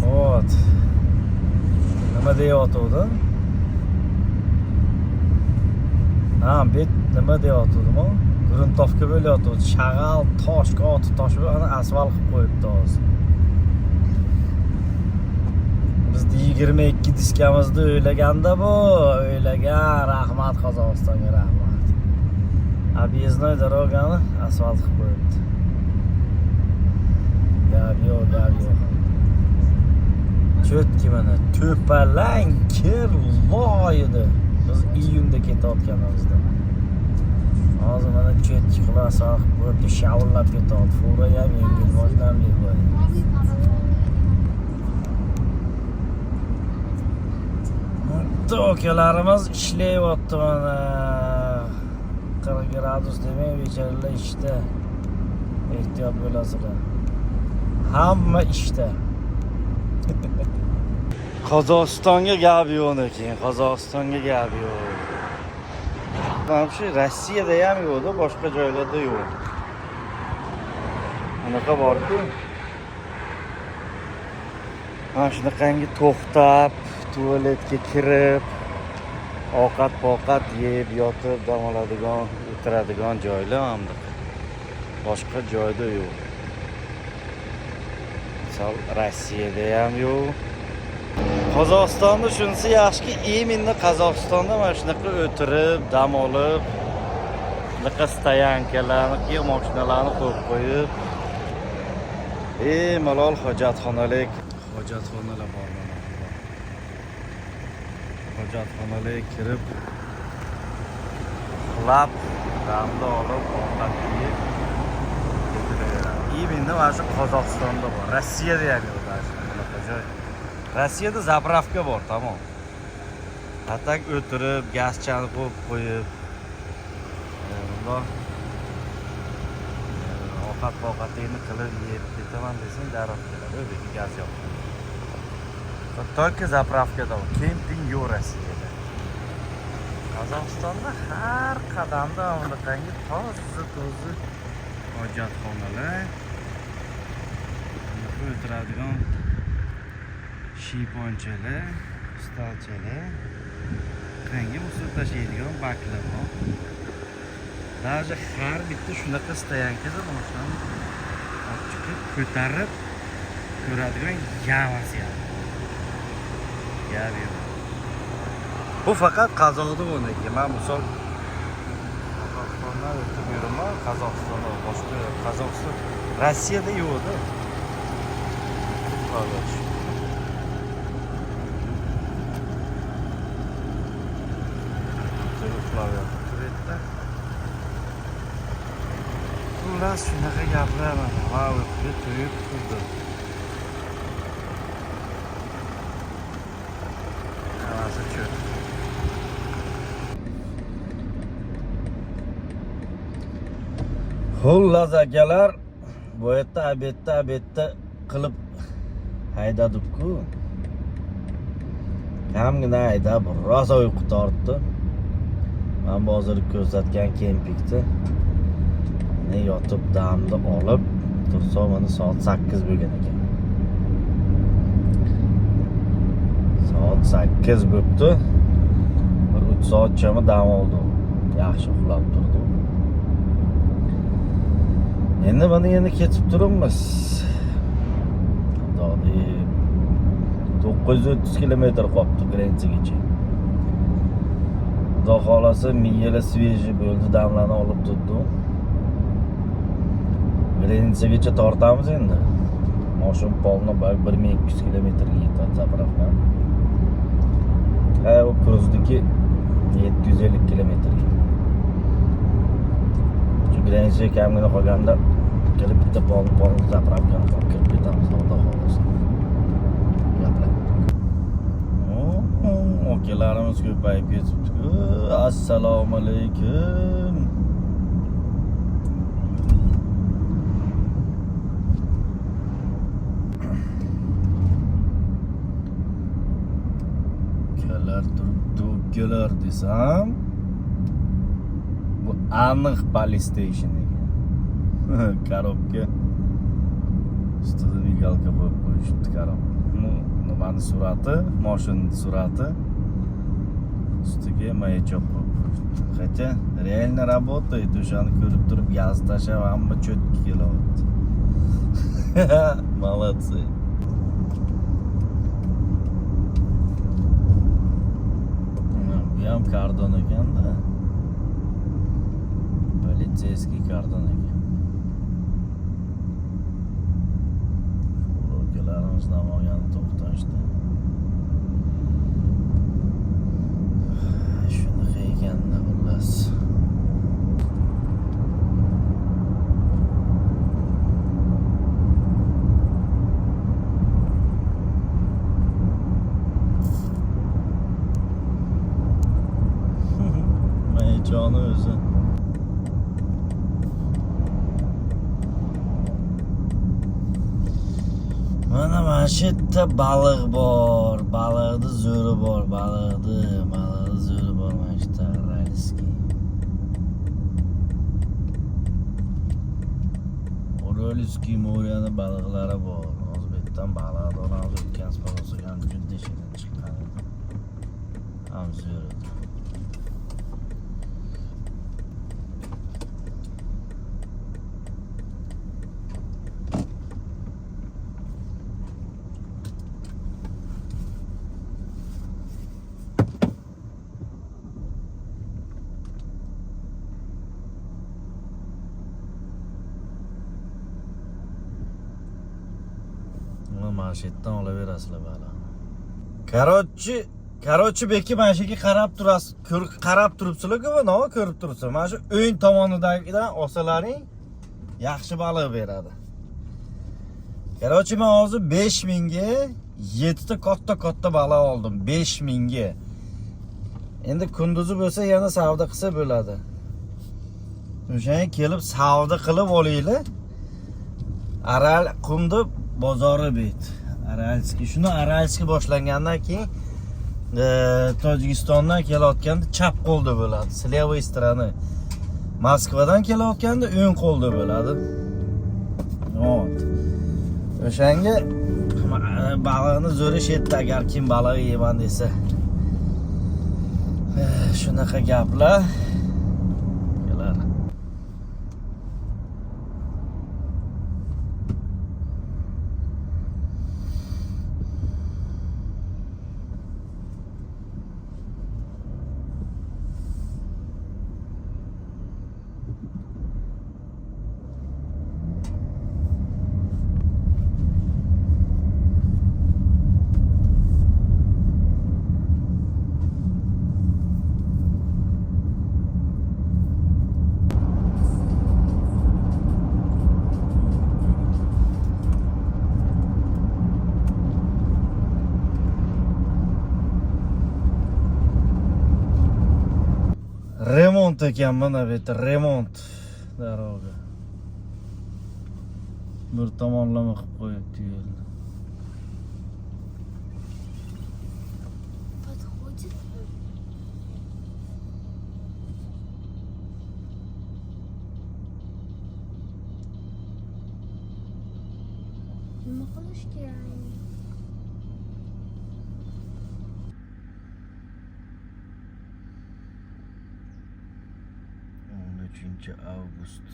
Vot. Nima deyotdi? Ha, bet nima deyotdi-mi? Gruntovka bo'lyapti. Shag'al toshga otib toshib, ana asfalt qilib qo'yibdi hozir. Biz 22 diskamizda o'ylaganda bu, rahmat Qozog'istonga rahmat. Объездной дорогani asfalt qilib qo'yibdi. Gap yo'q. Chotki mana to'palang kir loyidi. Biz iyunda ketayotganimizda. Hozir mana chotki xulosa qilib qo'yibdi, shavllab ketadi. Fura ham yengil boshlamli bo'ldi. Akalarimiz ishlayapti mana. 40 gradus demay bechoralar ishda. Ehtiyot bo'lasizlar. Hamma ishda. Qozog'istonga gap yo'q ekan, Qozog'istonga gap yo'q. Mana shu Rossiyada ham yo'qdi, boshqa joylarda yo'q. Anaqa bor-ku. Mana shunaqangi to'xtab, tualetga kirib, ovqat yeb, yotib, dam oladigan, o'tiradigan joylar hamda. Boshqa joyda yo'q. Misol Rossiyada ham yo'q. Qozog'istonda shunisi yaxshiki, именно Qozog'istonda mana shunaqa o'tirib, dam olib, shunaqa stoyankalarni, mashinalarni qo'yib qo'yib, malol hojatxonalar bor. Hojatxonalarga kirib, uxlab, damda olib, ovqat yeb ketaveradi. Именно mana shu Qozog'istonda bor. Rossiyada ham yo'q bunaqa joy. Rossiyada zapravka bor, tamom. Atak o'tirib, gazchani qo'yib, ovqatingni qilib yeb ketaman desang, darrov keladi. O'zbeki gaz yo'q. Только zapravkada bor. Kemping yo'q Rossiyada. Qozog'istonda har qadamda bunaqangi toza hojatxonalar, o'tiradigan shiyponchalar, stolchalar, qangi usul tashlaydigan baklar bor. Даже har bitta shunaqa stoyankada boshlanib, olib chiqib, ko'tarib ko'radigan yavasi ham. Bu faqat Qozog'da bo'laydi. Men misol Qozog'istondan o'tib yuraman, Qozog'istonda boshqa Qozog'iston, Rossiyada yo'q-da. Xullas shunaqa gaplar mana va o'tib to'yib turdi. Havasi cho'k. Xullas akalar, bu yerda obedda qilib haydadik-ku. Hamgina haydab rosa uyqu tortdi. Men hozir ko'rsatgan kempingda yotib damni olib tursam, mana soat 8 bo'lgan ekan. Soat 8 bo'libdi. Bir 3 soatchami dam oldim. Yaxshi uxlab turdim. Endi mana ketib turibmiz. 930 kilometr qolibdi Grensigacha. Xudo xolasa miyala sveji bo'ldi, damlarni olib turdim. Grensigacha tortamiz endi. Mashina polni 1200 kilometrga yetadi zapravka. O Kruzdagi 750 kilometrga. Shu Grensiga kamgina qolganda kelib bitta polni zapravkani qilib ketamiz, Xudo xolasa. Okalarimiz ko'payib ketibdi. Assalomu alaykum. Ukalar desam, bu aniq police station ekan. Korobka ustida migalka qo'yib qo'yishibdi korobka. Nimani surati, mashinaning surati, ustiga maячок qo'yib qo'yishibdi. Хотя реально работает, o'shani ko'rib turib gaz tashlab hamma cho'tki kelyapti. Молодцы. Bu ham kardon ekan-da. Politsiyskiy kardon ekan. Ukalarimiz namoyani to'xtashdi. Shunaqa ekan-da, xullas. Maychoni o'zi. Mana shu yerda baliq bor, baliqni zo'ri bor, baliqni zo'ri bor mana shu yerda ralskiy. Aralskiy mo'ryani baliqlari bor. O'zbekiston baliq donamiz o'tgan spalosigan juda shirin chiqqan edi. Ham zo'r edi. Mana shu yerdan olaverasizlar baliqni. Короче, beki mana shu yerga qarab turibsizlar-ku, mana ko'rib turibsiz. Mana shu o'ng tomonidagidan olsalaring yaxshi baliq beradi. Men hozir 5000 ga 7 ta katta baliq oldim. 5000 ga. Endi kunduzi bo'lsa yana savdo qilsa bo'ladi. O'shanga kelib savdo qilib olinglar. Aral qumdi bozori bet. Shuni Aralskiy boshlangandan keyin Tojikistondan kelayotganda chap qo'lda bo'ladi. Slevay strani. Moskvadan kelayotganda o'ng qo'lda bo'ladi. Hop. O'shanga baliqni zo'rish etdi agar kim baliq yeyman desa. Shunaqa gaplar. Kelar. Remont ekan mana bu yerda remont daroga. Bir tomonlama qilib qo'yibdi yo'lni. Подходит. Nima qilish kerak? 13 avgust.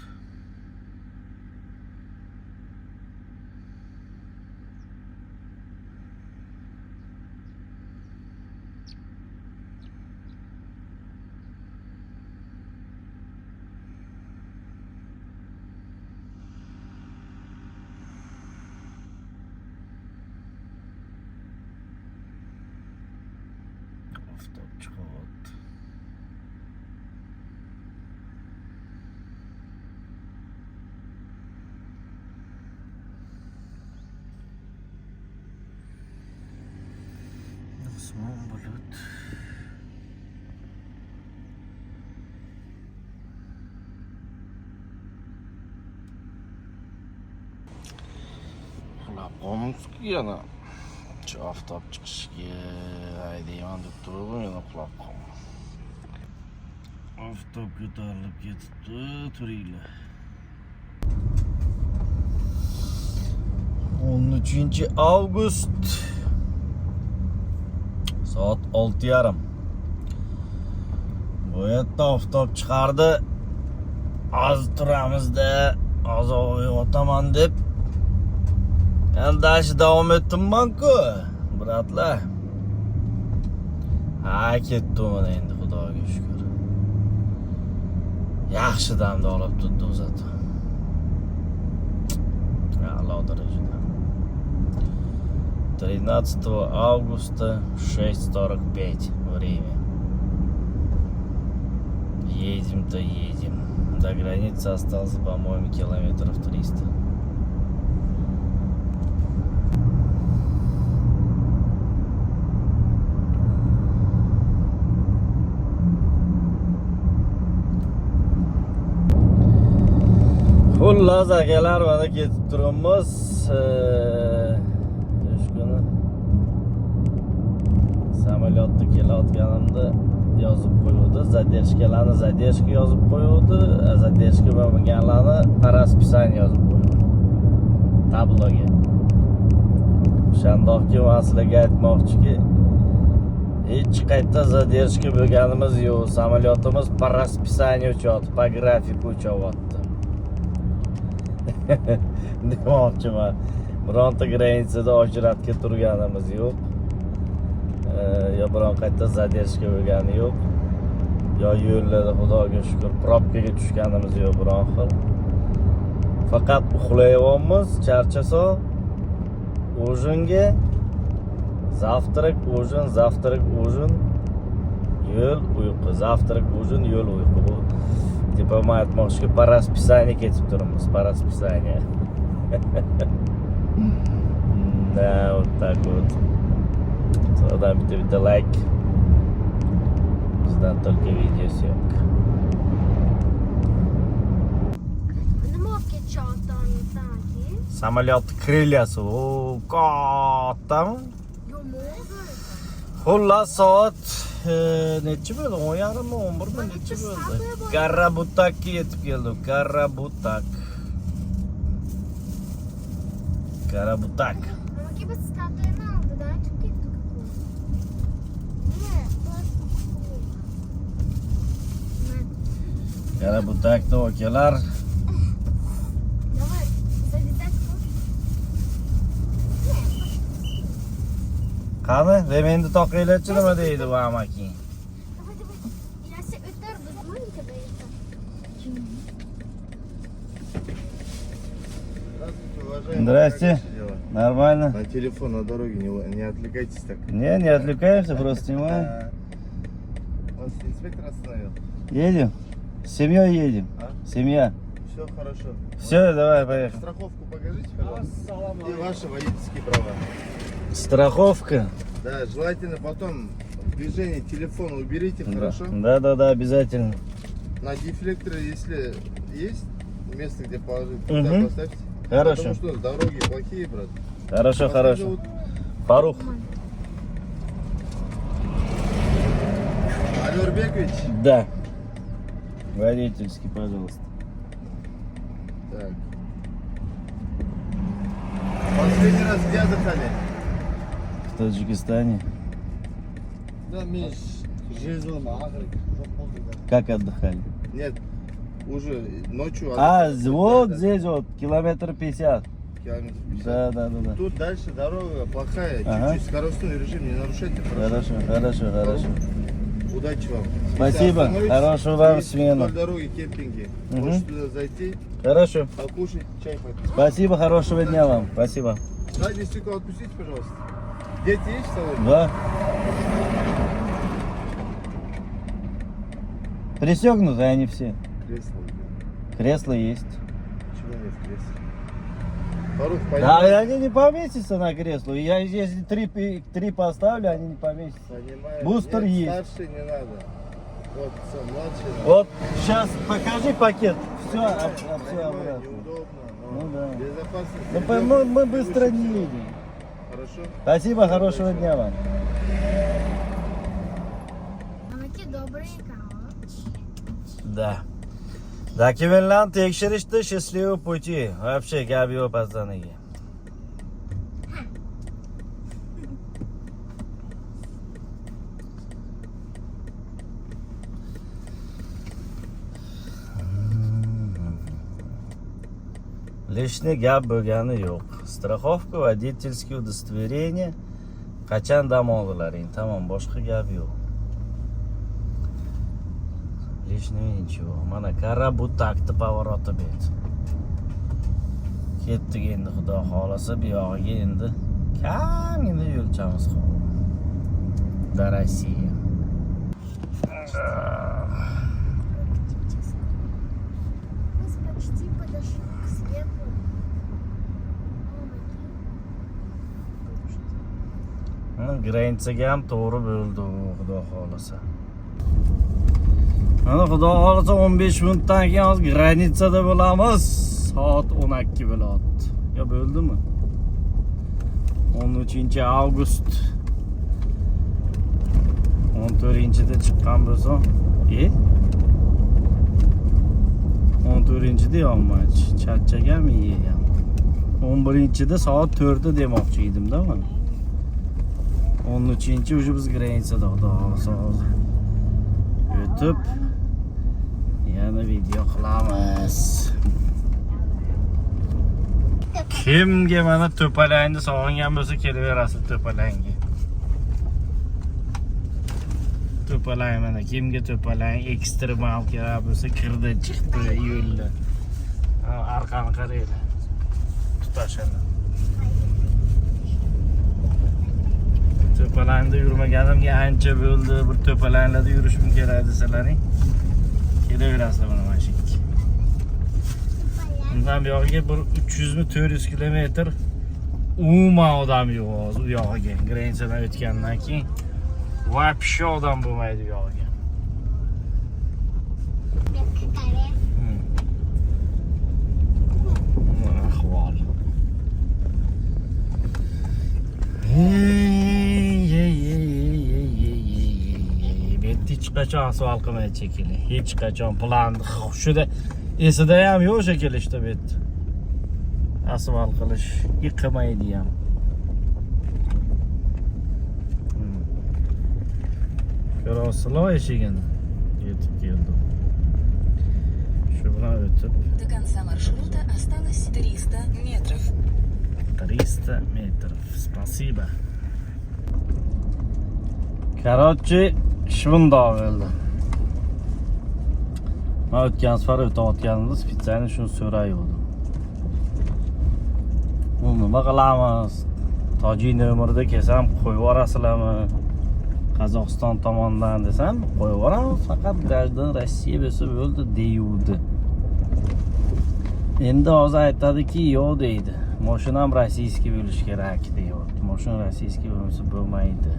Oftob chiqyapti. Osmon bulut. Uxlab qolmabdi yana. Shu oftob chiqishiga haydayman deb turib yana uxlab qoldim. Oftob ko'tarilib ketibdi, turinglar. 13 avgust. Soat 6:30. Bu yerda oftob chiqardi. Az turamizda, ozoq uyg'otaman deb. Endi davom etdim-ku, bratlar. Ha, ketdim endi Xudoga shukr. Yaxshi damda olib turdi o'zati. A'lo darajada. 13 августа 6:45 время. Едем-то едем. До границы осталось, по-моему, километров 300. Xullas akalar, mana ketib turibmiz. Samolyotda kelayotganimda yozib qo'yuvdi. Zadержка yozib qo'yuvdi. Zadержка bo'lmaganlarni по расписанию yozib qo'yuvdi. tabloga. O'shandoqki men sizlarga aytmoqchiki, hech qayerda zadержка bo'lganimiz yo'q. Samolyotimiz по расписанию uchyapti, по grafiku uchyapti. Demoqchiman. Bironta granitsada ochratga turganimiz yo'q. Yo biron qayerda zadержка bo'lgani yo'q. Yo yo'llarda xudoga shukr probkaga tushganimiz yo'q biron xil. Faqat uxlayapmiz, charchasak, ужинga завтрак, ужин, завтрак, ужин, yo'l, uyqu, завтрак, ужин, yo'l, uyqu. Bu типа men aytmoqchiki, по расписанию ketib turibmiz, по расписанию. Да, вот так вот. So'dan bitta like. Bizdan только videosъемка. Nima olib ketishyapti sanki? Samolyot крыльяsi, o kattami? Yo'q, Xullas soat nechi bo'ldi? 10:30mi, 11mi nechi bo'ldi? Karabutakka yetib keldik. Karabutak. Karabutak. Amaki biz statueni oldidan chiqib ketdik. Karabutakda okalar. Давай, завязать Qani, remenni toqinglarchi nima deydi bu amaking? Давай, давай. Яся o'tar bizmi kada esa. Здравствуйте, уважаемые. Здрасте. Как ваши дела? Нормально? На телефон на дороге не отвлекайтесь так. Не отвлекаемся, просто снимаем. Вас инспектор остановил. Едем. С семьей едем. А? Семья. Все хорошо. Все, давай, поехали. Страховку покажите, пожалуйста. И ваши водительские права. Страховка. Да, желательно потом в движении телефон уберите, хорошо? Да, обязательно. На дефлекторе, если есть место, где положить, туда Мгм. поставьте. Хорошо. Потому что дороги плохие, брат. Хорошо, Вас хорошо. зовут? Фарух. Алёрбекович? Да. Водительский, пожалуйста. Так. Последний раз где отдыхали? В Таджикистане. Да, Миш. Как отдыхали? Нет, уже ночью А, отдыхали. вот Да, здесь вот, километр 50. километр 50. Да. Тут дальше дорога плохая, Ага. чуть-чуть скоростной режим не нарушайте, хорошо? Хорошо. Удачи вам. Спасибо, Если остановитесь, хорошего вам есть смену. Вдоль дороги кемпинги. Мгм. Можете туда зайти, Хорошо. покушать, чай попить. Спасибо, хорошего дня вам. Спасибо. Заднее стекло отпустите, пожалуйста. Дети есть в салоне? Да. Пристегнуты они все. Кресло. Кресла есть. Почему нет кресла? Фарух, Да, понимаешь? они не поместятся на кресло. Я если три поставлю, они не поместятся. Понимаю. Бустер Нет, есть. Старший не надо. Вот, младший надо. Вот сейчас покажи пакет. Все, Понимаю, все понимаю, обратно. неудобно, но Ну да. безопасность. Ну, ребенка мы быстро выше не всего. едем. Хорошо? Спасибо, хорошего дня вам. Amaki добренько. Да. Dokumentlarni tekshirishdi, счастливого пути. Вообще gap yo'q pastaniga. Lishni gap bo'lgani yo'q. Страховка, водительское удостоверение. Qachon dam oldilaring? Tamam, boshqa gap yo'q. Lishni nичего. Mana Karabutakni pavoroti bet. Ketdik endi xudo xolasa bu yog'iga endi kamgina yo'lchamiz qoldi. До России. Мы почти подошли к свету. Granitsaga ham to'g'ri bo'ldi, xudo xolasa. Mana xudo xolasa 15 minutdan keyin hozir granitsada bo'lamiz. Soat 12 bo'lyapti. Yo bo'ldimi? 13-avgust. 14-da chiqqan bo'lsa, 14-da yonmach. Charchaganmi yeyam. 11-da soat 4da demoqchi edimda men. 13-chi уже biz granitsada xudo xolasa hozir o'tib yana video qilamiz. Kimga mana to'palangni sog'ingan bo'lsa kelaverasiz to'palangga. To'palang mana kimga to'palang ekstremal kerak bo'lsa kirdi chiqdi yo'lda. Arqani qaranglar. Tutashini. To'palangda yurmaganimga ancha bo'ldi. Bir to'palanglarda yurishim kerak desalaring. Kelaverasizlar mana mashinka. Undan buyog'iga bir 300 mi 400 kilometr umuman odam yo'q hozir u yog'iga. Granitsadan o'tgandan keyin вообще odam bo'lmaydi u yog'iga. Ahvol. Hech qachon savol qilmaydi shekilli. Hech qachon plan xushida esida ham yo'q shekilli ishda betdi. Asfal qilish yiqilmaydi ham. Ko'rasizlar eshigini. Yetib keldim. Shu bilan o'tib. До конца маршрута осталось 300 метров. 300 метров. Спасибо. Короче, shundoq bo'ldi. Men o'tgan safar o'tayotganimda spitsiyani shuni so'rayotdim. Uni nima qilamiz? Tojiy nomerida kelsam qo'yib yuborasizlarmi? Qozog'iston tomonidan desam, qo'yib yuboramiz, faqat gраждан Rossiya bo'lsa bo'ldi deyuvdi. Endi hozir aytadiki, yo'q deydi. Mashinam rossiyskiy bo'lishi kerak deyapti. Mashina rossiyskiy bo'lmasa bo'lmaydi.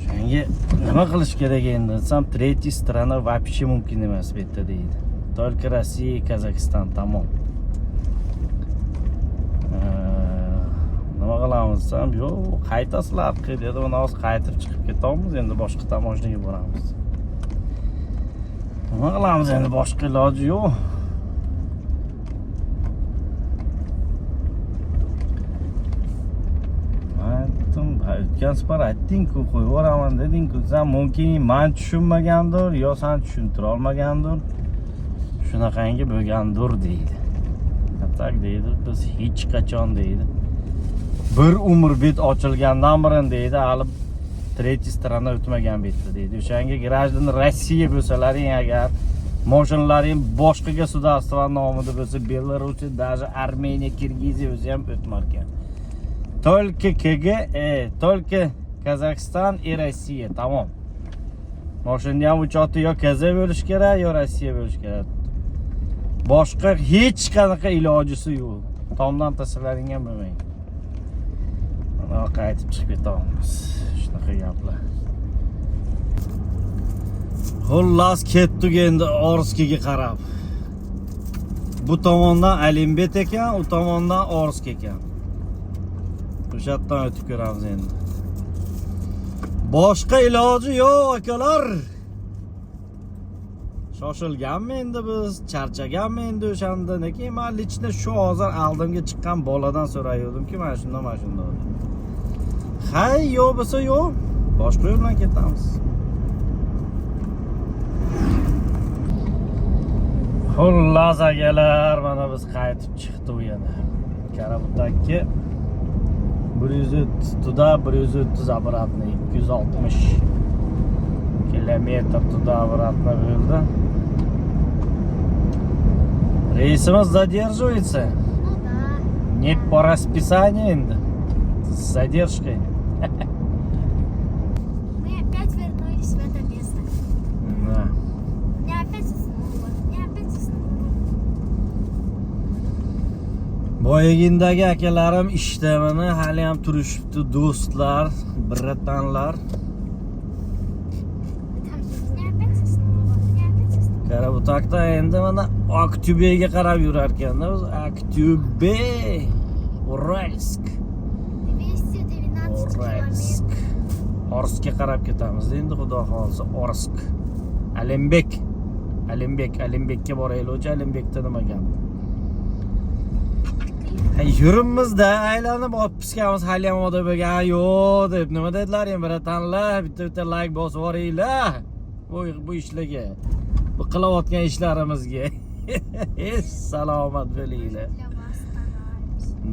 Shunga nima qilish kerak endi desam, третья страна вообще mumkin emas bu yerda deydi. Только Rossiya и Qozog'iston tamom. Nima qilamiz desam, yo'q, qaytasizlar dedi. Uni hozir qaytib chiqib ketamiz, endi boshqa tomoshaga boramiz. Nima qilamiz endi, boshqa iloji yo'q. O'tgan safar aytding-ku, qo'yib yuboraman deding-ku, sen mumkin men tushunmagandir, yo sen tushuntira olmagandir. Shunaqangi bo'lgandir deydi. Tak deydi, biz hech qachon deydi. Bir umr bet ochilgandan birin deydi, hali третья strana o'tmagan betdi deydi. O'shanga граждан Rossiya bo'lsalaring agar, mashinalaring boshqa государство nomida bo'lsa, Belarus, даже Armeniya, Kirgiziya o'zi ham o'tmar ekan. Только только Qozog'iston и Rossiya, tamom. Mashinada ham uchoti yo Qozog bo'lish kerak, yo Rossiya bo'lish kerak. Boshqa hech qanaqa ilojisi yo'q. Tomdan tashlaring ham bo'lmaydi. Mana qaytib chiqib ketamiz. Shunaqa gaplar. Xullas ketdik endi Orskiga qarab. Bu tomondan Alimbet ekan, u tomondan Orsk ekan. O'sha yerdan o'tib ko'ramiz endi. Boshqa iloji yo'q akalar. Shoshilganmi endi biz, charchaganmi endi o'shanda, lekin men lichna shu hozir oldimga chiqqan boladan so'rayotdim-ki, mana shunda. Hay, yo'q bo'lsa yo'q, boshqa yo'l bilan ketamiz. Xullas akalar, mana biz qaytib chiqdik yana. Karabutdagi 130 tуда, 130 обратно, 260 kilometr tуда обратно bo'ldi. Reysimiz задерживается. Ну да. Не по расписанию endi. С задержкой. Мы опять вернулись в это место. Да. Я опять заснула. Boyagindagi akalarim ishda mana hali ham turishibdi, do'stlar, bratanlar. Karabutakda endi mana Aktyube'ga qarab yurar ekanda, biz Aktyube, Uralsk. 212 Uralsk. Orskga qarab ketamiz endi, xudo xolisa, Orsk. Alimbekka boraylik, Alimbekda nima gap? Yuribmizda aylanib olib pishganmiz hali ham odam bo'lgan yo'q deb nima dedilar endi biratanlar bitta like bosib yuboringlar bu ishlarga bu qilayotgan ishlarimizga salomat bo'linglar.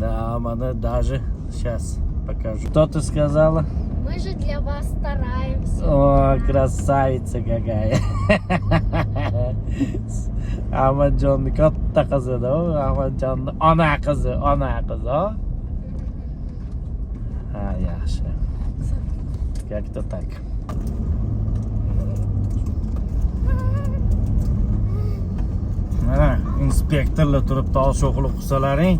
Да, mana даже сейчас покажу. Что ты сказала? Мы же для вас стараемся. О, красавица какая. Ahmadjonni katta qizi-da, Ahmadjonni ona qizi. Ha, yaxshi. Как-то так. Mana inspektorlar turibdi, oshxo'qlik qilsalaring.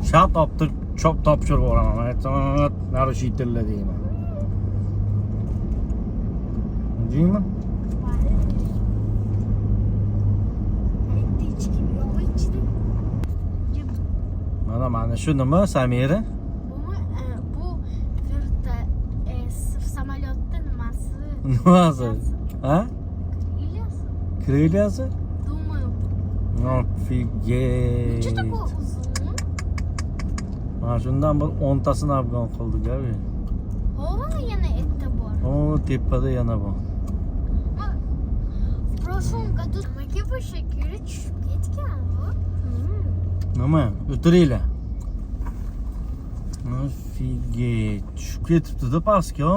Shart optirib chop topshirib yuboraman. Aytaman, narushitillar deyman. Deymi? Mana shu nima Samira? Bu samolyotda nimasi? Nimasi? Ha? Крыльясы? Думаю. Офигеть. Что такое uzun? Mana shundan bir 10 tasini afg'on qildik-a. Oğlum yana ette bor. O tepada yana bor. В прошлом году nimaga bu shekilli tushib ketgan bu? Nima? O'tiringlar. Офигеть. Tushib ketibdi-da pastga.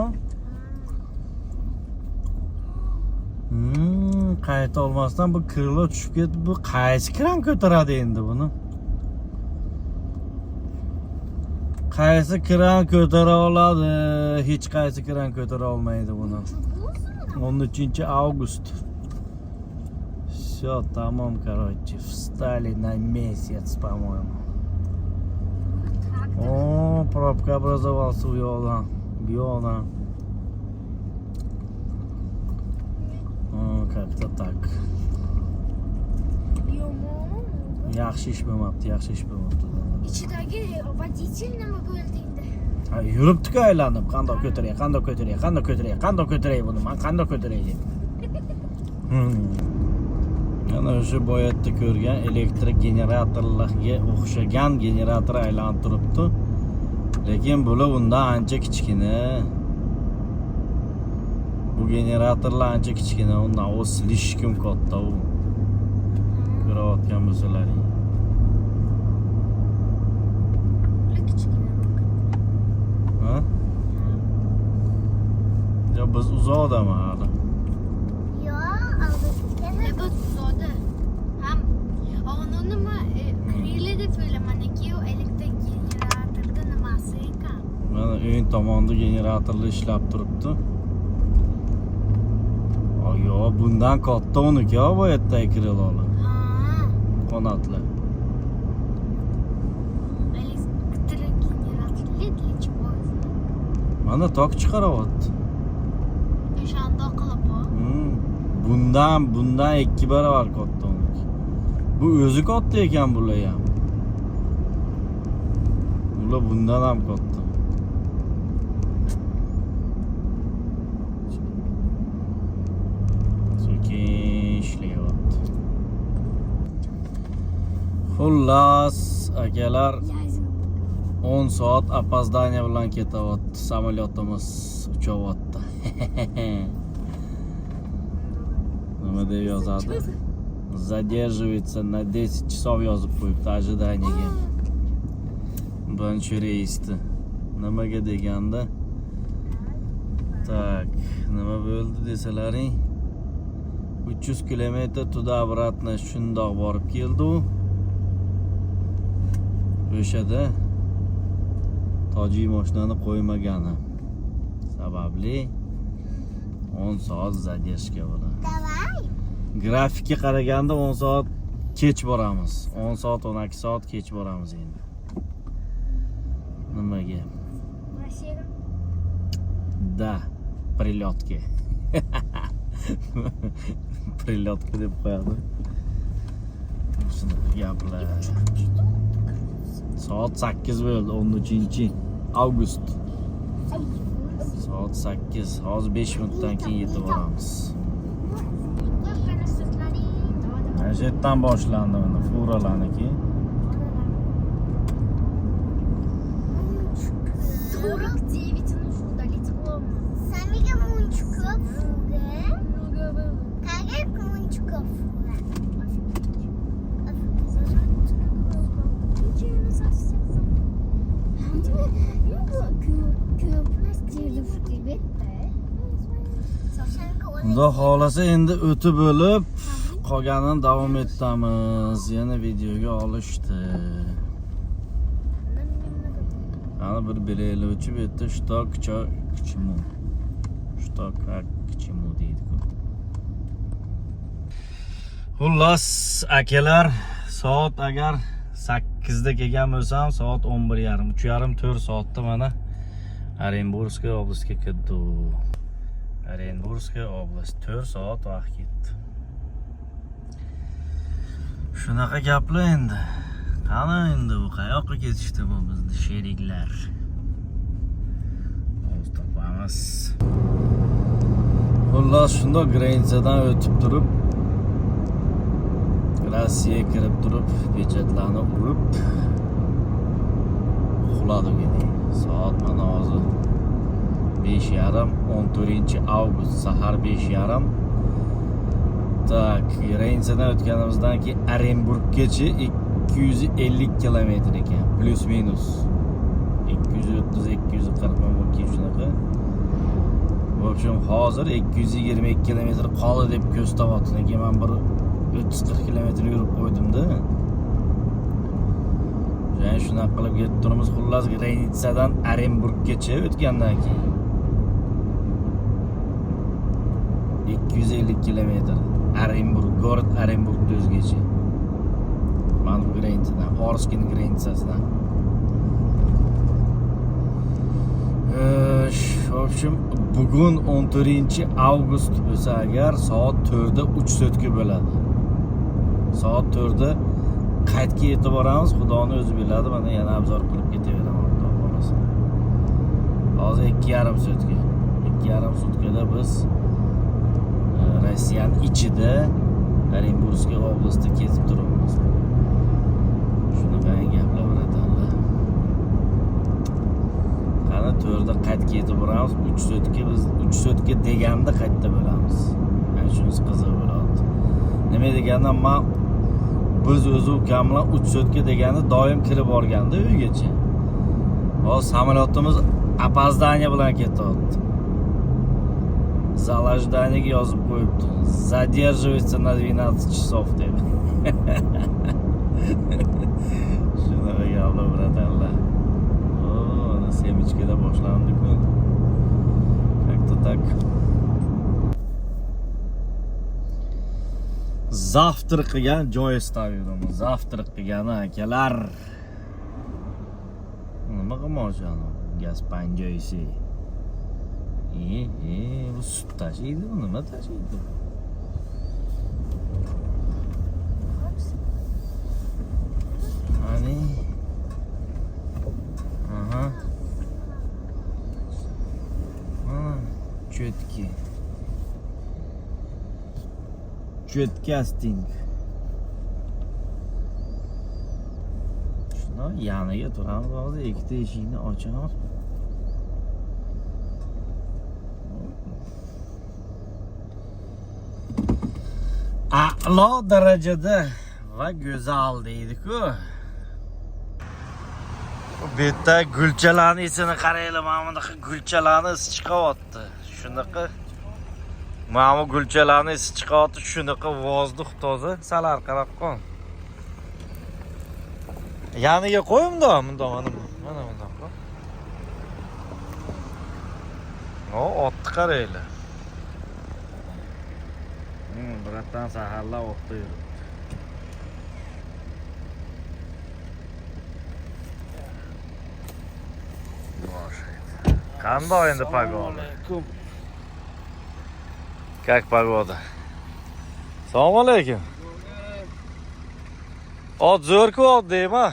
Qayta olmasdan bu krilo tushib ketdi. Bu qaysi kran ko'taradi endi buni? Qaysi kran ko'tara oladi? Hech qaysi kran ko'tara olmaydi buni. 13 август. Все, tamam, короче, встали на месяц, по-моему. О, пробка образовался у yo'ldan. Bu yo'ldan. Как-то так. Yaxshi ish bo'lmabdi. İçidagi водитель nima bo'ldi endi? Ha, yuribdi-ku aylanib, qandoq ko'taray buni, men qandoq ko'taray deb. Mana o'sha boyatda ko'rgan elektrik generatorlarga o'xshagan generator aylanib turibdi. Lekin bular undan ancha kichkina. Bu generatorlar ancha kichkina, undan o slishkim katta u. Ko'rayotgan bo'lsalaring. Ha? Ya biz uzoqdami hali? Yo, albatta uzoqda. Ham onu nima krili deb o'ylamanki, u elektrik generatorda nimasi ekan? Mana o'ng tomonda generatorlar ishlab turibdi. Yo, bundan katta uniki bu yerda krilolar. Qanotlar. Elektrik generatorli для чего? Mana tok chiqaryapti. O'shanda qilib bu. Bundan 2 barobar katta uniki. Bu o'zi katta ekan bular ham. Bular bundan ham katta. ishlayapti. Xullas, akalar 10 soat опоздание bilan ketyapti. Samolyotimiz uchayapti. Nima deb yozadi? Задерживается на 10 часов yozib qo'yibdi ожиданиеga. Birinchi reysda. Nimaga deganda? Так, nima bo'ldi desalaring? 300 kilometr tуда-обратно shundoq borib keldi u. O'shada tojik mashinani qo'ymagani sababli 10 soat задержка bo'ladi. Grafikka qaraganda 10 soat kech boramiz. 10 soat, 12 soat kech boramiz endi. Nimaga? Да, прилетки. Прилетки deb qo'yadi. Shuni gaplar. Soat 8 bo'ldi, 13-avgust. Soat 8, hozir 5 minutdan keyin yetib boramiz. Mana shu yerdan boshlandi mana furalarniki. 49 нужно удалить лом. Самих мунчиков. Каких мунчиков? Xudo xolasa endi o'tib bo'lib qolganini davom etamiz. Yana videoga olishdi. Ana bir belgilovchi bu yerda shtok kichimu. Shtok kichimu deydi-ku. Xullas, akalar, soat agar 8 da kelgan bo'lsam, soat 11:30, 3,5-4 soatda mana Orenburgskiy oblastga keldik. Orenburgskiy oblast 4 soat vaqt ketdi. Shunaqa gaplar endi. Qani endi bu qayoqqa ketishdi bu bizni sheriklar? O'z topamiz. Xullas, shundoq granitsadan o'tib turib, Rossiyaga kirib turib, pechatlarni urib uxladik edi. Soat mana hozir 5:30, 14-avgust sahar 5:30. Tak, granitsadan o'tganimizdan keyin Orenburggacha 250 kilometr ekan, plus minus 230-240 mumkin shunaqa. Bu uchun hozir 222 kilometr qoldi deb ko'z topyapti. Lekin men bir 30-40 kilometr yurib qo'ydim-da. Yani shunaqa qilib ketib turamiz. Xullas, granitsadan Orenburggacha o'tgandan keyin 250 kilometr Orenburg, город Orenburg o'zgacha. Mana bu granitsadan, Orskning granitsasidan. В общем, bugun 14-avgust bo'lsa agar soat 4 da 3 sotka bo'ladi. Soat 4 da qaytga yetib boramiz, Xudoning o'zi biladi. Mana yana obzor qilib ketaveraman, Xudo xolasa. Hozir 2,5 sotka. 2,5 sotkada biz Rossiyaning ichida Orenburgskiy oblastida kezib turibmiz. Shunaqa gaplar bo'ladimi? Qani 4 da qaytga yetib boramiz, 3 sotka biz 3 sotka deganda qaytda bo'lamiz. Mana shunisi qiziq bo'ladi. Nima deganda men biz o'zi ukam bilan 3 sotka deganda doim kirib borganda uygacha. Hozir samolyotimiz опоздание bilan ketyapti. Залажданиyaga yozib qo'yibdi. Задерживается на 12 часов deb. Shunaqa gaplar biladanlar. Ana semichkada boshlandi-ku. Как-то так. Завтрак qilgan joy stavyorimiz. Завтрак qilgan akalar. Nima qilmoqchi? Gaz panjoyisi. Bu sut tashiydi, nima tashiydi? Hani? Aha. Четкий. Chetkasting. Shuni yoniga turamiz, hozir ikkita eshikni ochamiz. A'lo darajada va go'zal deydi-ku. Bu yerda gulchalarning isini qaranglar, mana bunaqa gulchalarni isi chiqyapti. Shunaqa mana bu gulchalarning isi chiqyapti, shunaqa vozdux toza, salar qarab qol. Yaniga qo'y bundoq, mana bundoq qo'y. Otni qaranglar. Biratdan saharlab o'qda yuribdi. Qanday endi pagoda? Как погода? Assalomu alaykum. Ot zo'r-ku ot deyman.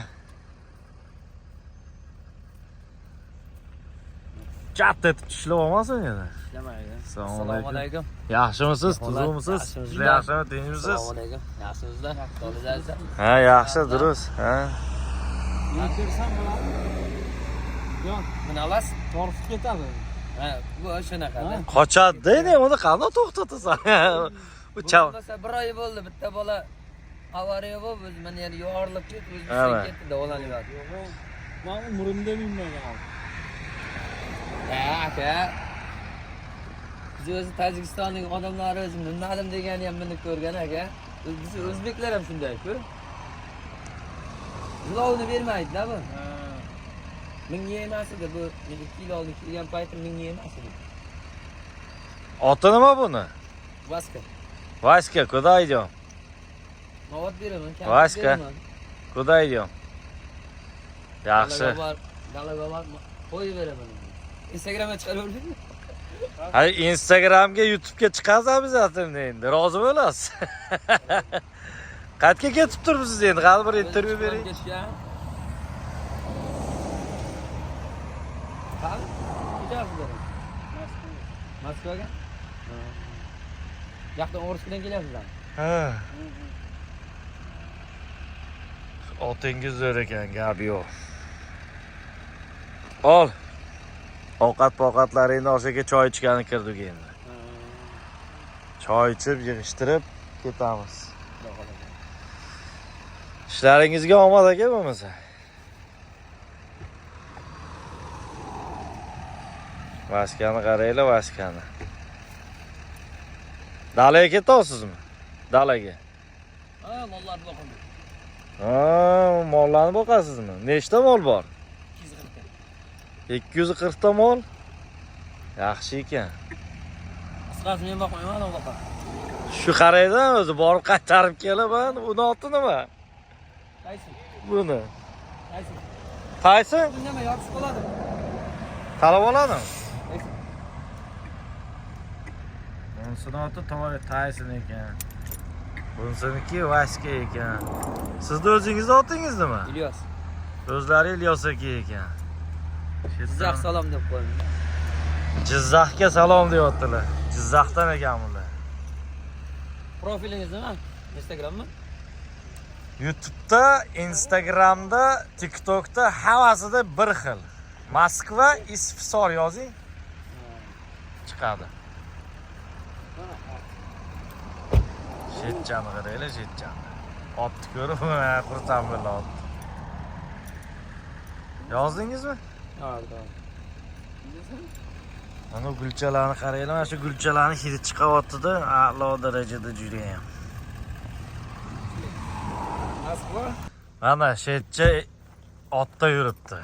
Chat etib ishlab olmasin yana. Ishlamaydi. Assalomu alaykum. Yaxshimisiz? Tuzukmisiz? Sizlar yaxshimi? Tinchmisiz? Assalomu alaykum. Yaxshimisizlar? To'g'ri. Ha, yaxshi, durust. Ha. Yo'q, Buni olasiz? tortib ketadi. Ha, bu shunaqada. Qochadi, ne uni qanday to'xtatasan? Bu chav. Bo'lmasa 1 oy bo'ldi, bitta bola avariya bo'lib, o'zi mana yana yorilib ketdi, o'zi Ha. ketdi, davolanyapti. Men umrimda bilmagan. Ha, aka. Biz o'zi Tojikistonning odamlari o'zi bilmadim degani ham buni ko'rgan aka. Biz o'zbeklar ham shunday-ku. Zilovni bermaydi-da bu. Menga emas edi bu. 2 yil oldin kelgan paytim menga emas edi. Oti nima buni? Vaska. Vaska, kуда идем? Movat beraman. Vaska. Kуда идем? Yaxshi. Dalaga bor. Qo'yib beraman. Instagramga chiqarib o'rdingmi? Hay Instagramga, YouTube'ga chiqamiz обязательно endi. Rozi bo'lasiz. Qayerga ketib turibsiz endi? Hali bir intervyu bering. Qani? Kechasiz. Moskvaga? Yoqdan Orsk bilan kelyapsizlar. Ha. Otingiz zo'r ekan, gap yo'q. Ol. Ovqatlaringni oshaga choy ichgani kirdik endi. Choy ichib, yig'ishtirib ketamiz. Ishlaringizga omad aka bo'lmasa. Vaskani qaranglar, vaskani. Dalaga ketyapsizmi? Dalaga. Ha, mollarni boqaman. Ha, mollarni boqasizmi? Nechta mol bor? 240 ta mol. Yaxshi ekan. Qisqasi men boqmayman, u boqaman. Shu qaraydan o'zi borib qaytarib kelaman. Uni oti nima? Qaysi? Buni. Qaysi? Qaysi? Nima yoqib qoladi? Talab oladimi? Bunisini oti Tayson ekan. Bunisiniki Vaska ekan. Sizni o'zingizni otingiz nima? Ilyos. O'zlari Ilyos aka ekan. Jizzax salom deb qo'ydim. Jizzaxga salom deyaptilar. Jizzaxdan ekan bular. Profilingiz nima? Instagrammi? YouTube'da, Instagram'da, TikTok'da havasida bir xil. Moskva, Isfisor yozing. Chiqadi. Jetjani qaranglar, jetjani. Otni ko'rib, xursand bo'ldim. Yozdingizmi? Yo'q. Mana gulchalarni qaranglar, mana shu gulchalarni hidi chiqyapti-da, a'lo darajada judayam. Moskva. Mana shetcha otda yuribdi.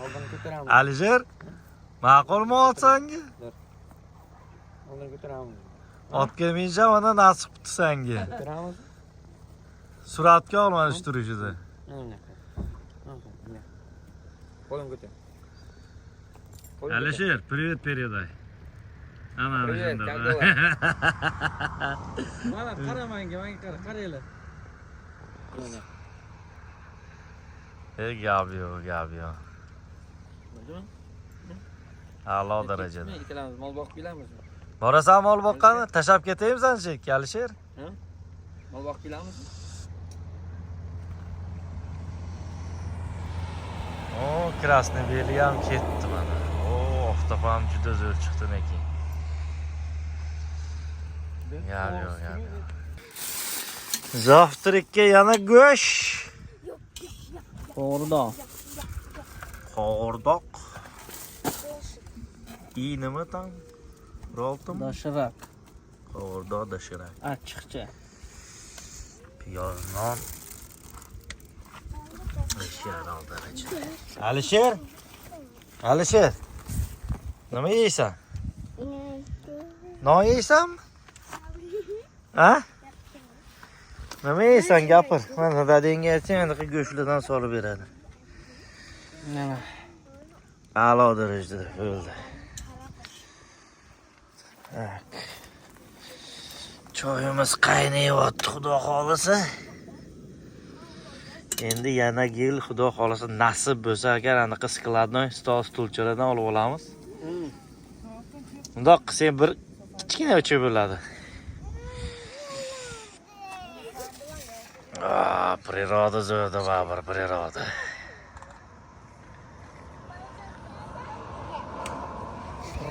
Oldin ko'taraman. Alisher, ma'qulmi ot senga? Oldin ko'taraman. Otga minja mana nasib qildi senga. Ko'taramiz. Suratga olmanish turishida. Qo'lim ko'tar. Alisher, привет передай. Ana Привет, shunda. как дела? Mana qaramanga, menga qaranglar. Gap yo'q. A'lo darajada. Men ikkalamiz mol boqib kelamiz. Borasan mol boqqani? Tashab ketaymisan shek, Alisher? Mol boqib kelamiz. O, krasniy beli ham ketdi mana. O, oftob ham juda zo'r chiqdi lekin. Gap yo'q. Zavtrikka yana go'sht. Qo'g'irdoq. Qo'g'irdoq. Nima tam? Roltimi? Dashirak. Qo'g'irdoq dashirak. Achchiqcha. Piyoz non. Alisher. Alisher. Nima yeysan? Non yeysanmi? Ha? Nima yeysan, gapir. Mana dadangga aytsang, anaqa go'shtlardan solib beradi. Nima? A'lo darajada bo'ldi. Tak. Choyimiz qaynayapti, xudo xolisa. Endi yana yil xudo xolisa nasib bo'lsa agar anaqa skladnoy stol-stulchalardan olib olamiz. Bundoq qilsang bir kichkina o'cha bo'ladi. Природа zo'rda baribir, природа.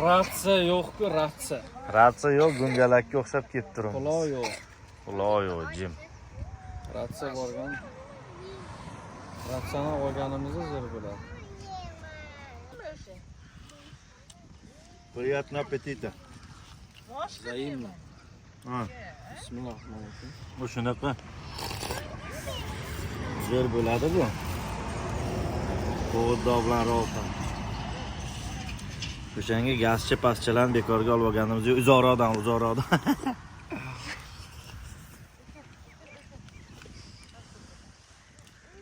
Ratsiya yo'q-ku, ratsiya. Ratsiya yo'q, gungalakka o'xshab kelib turibmiz. Pulov yo'q. Pulov yo'q, jim. Ratsiya borgan. Ratsiyani olganimizda zo'r bo'ladi. Приятного аппетита. Zaimmi? Ha, Bismillahirrohmanirrohim. bu shunaqa. Zo'r bo'ladi bu. Qo'g'irdoq bilan rovqan. O'shanga gazchi pastchalarni bekorga olib olganimiz yo'q. Uzoqroqdan.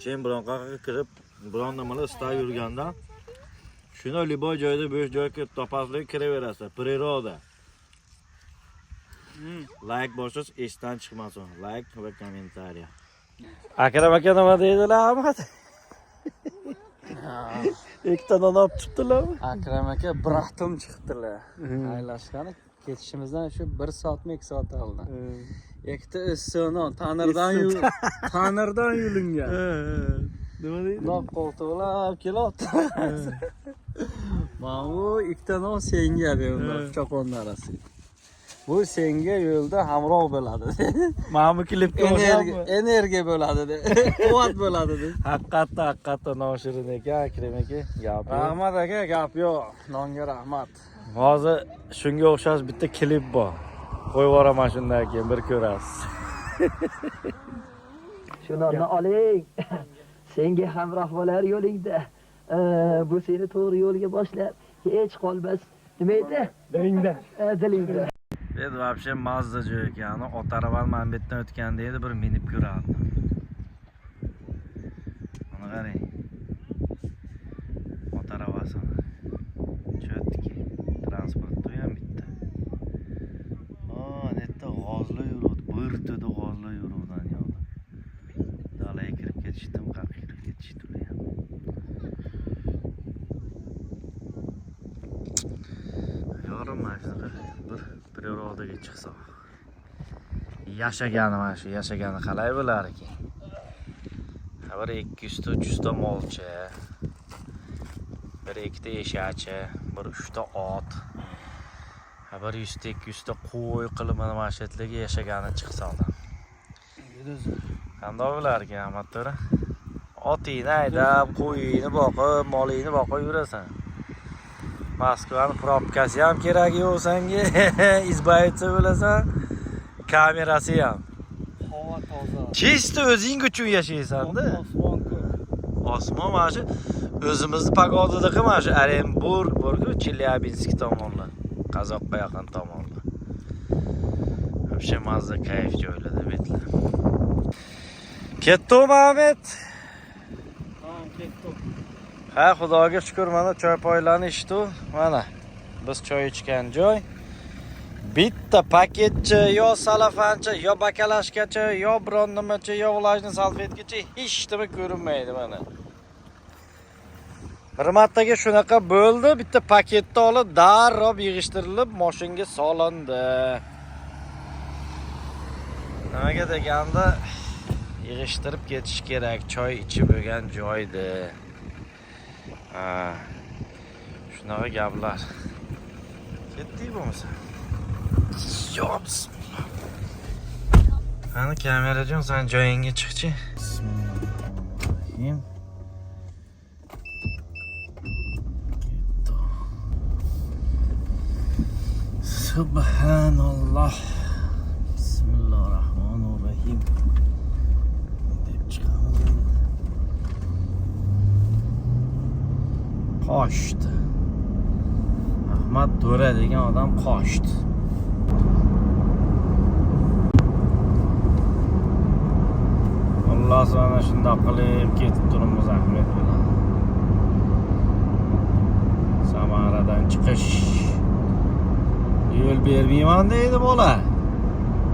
Keyin bironqa kirib, biron nimalar istab yurganda shuni liboy joyda bo'sh joyga topaslik kiraverasizlar. Priroda. Like bosish esdan chiqmasin. Like va kommentariya. Akram aka nima deydilar, Ahmad? Ikkitadan olib chiqdilarmi? Akram aka bir atom chiqdilar. Aylashgani ketishimizdan shu 1 soatmi 2 soat oldin. Ikkita issiqnon tanirdan yulingan. Nima deydi? Lop qo'ltiqlab kelyapti. Mana bu ikkita non senga deyapti, choponni arasiga. Bu senga yo'lda hamroh bo'ladi. Mana bu klipga Energiya bo'ladi de. Quvvat bo'ladi de. Haqiqatda noshirin ekan, Akram aka. Gap yo'q. Rahmat aka, gap yo'q. Nonga rahmat. Hozir shunga o'xshash bitta klip bor. Qo'yib yuboraman shundan keyin bir ko'rasiz. Shu nonni oling. Senga hamroh bo'lar yo'lingda. Bu seni to'g'ri yo'lga boshlar. Hech qolmas. Nima edi? Dilingda. Dedi вообще mazza joy ekan. Otaravani mana bu yerdan o'tganda edi, bir minib ko'rardim. Mana qarang. Otaravasini. Chotki. Transportda ham bitta. Netda g'ozlar yuradi. Bir to'da g'ozlar yuruvdan yo'q. Dalaga kirib ketishdim, qaqqa kirib ketishdi ham. Yorma shunaqa bir prirodaga chiqsa. Yashagani mana shu, yashagani qalay bo'lar ekan. Bir 200 ta 300 ta molcha. Bir 2 ta eshakchi, bir 3 ta ot. Bir 100 ta 200 ta qo'y qilib mana shu yerlarga yashagani chiqsa odam. Qanday bo'lar ekan, Ahmad to'ra? Otingni haydab, qo'yingni boqib, molingni boqib yurasan. Moskvani probkasi ham kerak yo'q senga. Izbayitsa bo'lasan, kamerasi ham. Havo toza. Chista o'zing uchun yashaysan-da. Osmon ko'k. Osmon mana shu o'zimizni pagodadagi mana shu Orenburg borku, Chelyabinsk tomonlar, Qozoqqa yaqin tomonlar. Вообще mazza kayf joylarda betlar. Ketdimi Ahmet? Ha, ketdik. Ha, Xudoga shukr, mana choy poylarni ichdi. Mana biz choy ichgan joy. Bitta paketchi, yo salafanchi, yo bakalashgacha, yo biron nimacha, yo vlajniy salfetgacha hech nima ko'rinmaydi mana. Bir martaga shunaqa bo'ldi, bitta paketni olib, darrov yig'ishtirilib, mashinaga solindi. Nimaga deganda yig'ishtirib ketish kerak, choy ichib bo'lgan joyda. Ha. Shunaqa gaplar. Ketdik bo'lmasa. Yo, bismillah. Qani kamerajon, sen joyingga chiqchi. Bismillahirrohmanirrohim. Subhanalloh. Bismillahirrohmanirrohim. Deb chiqamiz. Qochdi. Ahmad To'ra degan odam qochdi. Alloh sana shunday qilib ketib turibmiz Ahmed bilan. Samaradan chiqish. Yo'l bermayman deydi bola.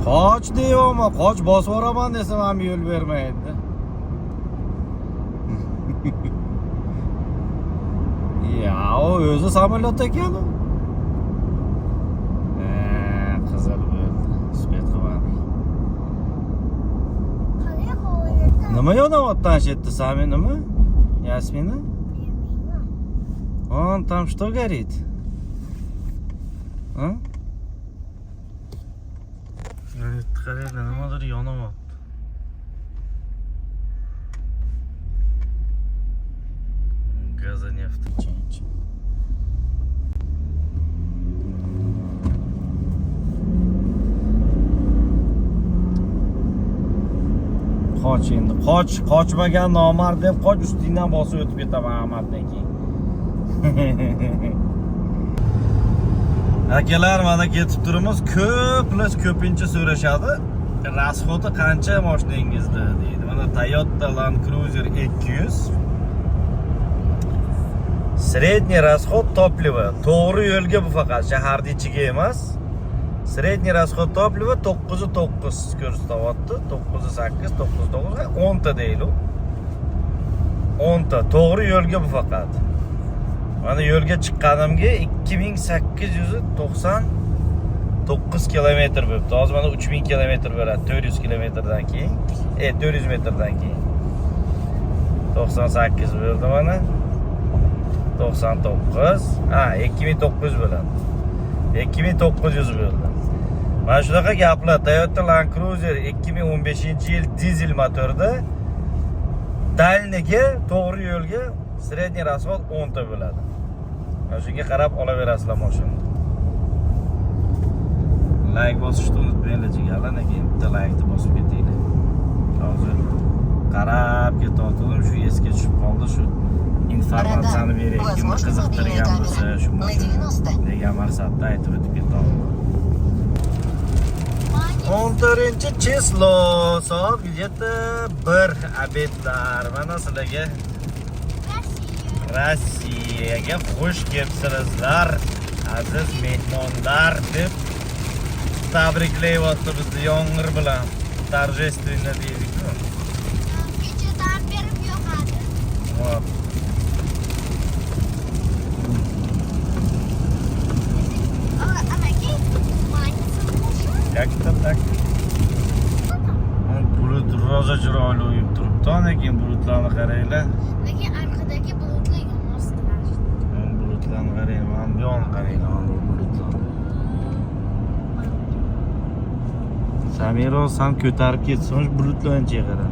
Qoch deyapman, qoch bosib yuboraman desam ham yo'l bermaydi. Ya, o o'zi samolyot ekan. Qizil bo'ldi. Svet qilmadi. Nima yonayotgan shetda sami nima? Yasmina? Он там что горит? Ha? Qaraydi, nimadir yonamoqda. Газонефть. Qoch endi, qochmagan nomard deb qoch, ustingdan bosib o'tib ketaman Ahmaddan keyin. Akalar, mana ketib turimiz. Ko'pincha so'rashadi. Rasxodi qancha mashinangizda deydi. Mana Toyota Land Cruiser 200. Sredniy расход toplива. To'g'ri yo'lga bu faqat shaharning ichiga emas. Sredniy расход toplива 9.9 ko'rsatyapti. 9.8, 9.9, 10 ta deydi. 10 ta. To'g'ri yo'lga bu faqat. Mana yo'lga chiqqanimga 2899 kilometr bo'libdi. Hozir mana 3000 kilometr bo'ladi. 400 kilometrdan keyin, 400 metrdan keyin. 98 bo'ldi mana. 99, 2900 bo'ladi. 2900 bo'ldi. Mana shunaqa gaplar. Toyota Land Cruiser 2015-yil dizel motorda dalniga, to'g'ri yo'lga sredniy расход 10 ta bo'ladi. Mana shunga qarab olaverasizlar mashinani. Like bosishni unutmanglar jigarlar, keyin bitta like bosib ketinglar. Hozir qarab ketyaptim, shu esga tushib qoldi, shu informatsiyani beraylik, kimni qiziqtirgan bo'lsa shu degan maqsadda aytib o'tib ketaman. 14-число, soat где-то 1 obedlar. Mana sizlarga Rossiyaga xush kelibsizlar, aziz mehmonlar deb tabriklayapti bizni yomg'ir bilan. Торжественно deydi-ku. Kechadan beri yoqadi. Hop. Tak. Bulut roza chiroyli uyib turibdi. Lekin bulutlarni qaranglar. Lekin arkadagi bulutlar yomonsilar. Bulutlarni qarang, mana bu yoqni qaranglar, mana bu bulutlarni. Samiro, sen ko'tarib ketsin, bulutlarni qara.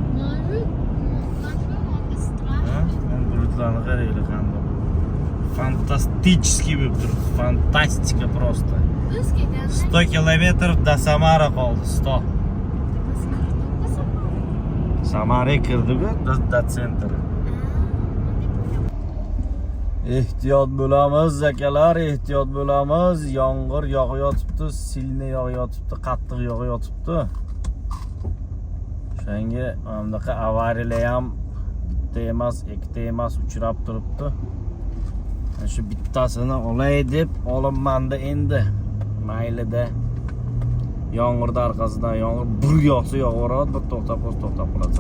Bulutlarni qaranglar qanday. Fantastiskiy bo'lib turibdi. Fantastika просто. 100 kilometr до Samara qoldi, 100. Samara kirdi-ku, do sentri. Ehtiyot bo'lamiz akalar, ehtiyot bo'lamiz. Yomg'ir yog'yotibdi, silni yog'yotibdi, qattiq yog'yotibdi. Shunga bunaqa avariyalar ham bitta emas, ikkita emas uchrab turibdi. Shu bittasini olay deb olinmanda endi. Maylida yomg'irda orqasidan yomg'ir bir yog'sa yog'averadi, bir to'xtab qoladi.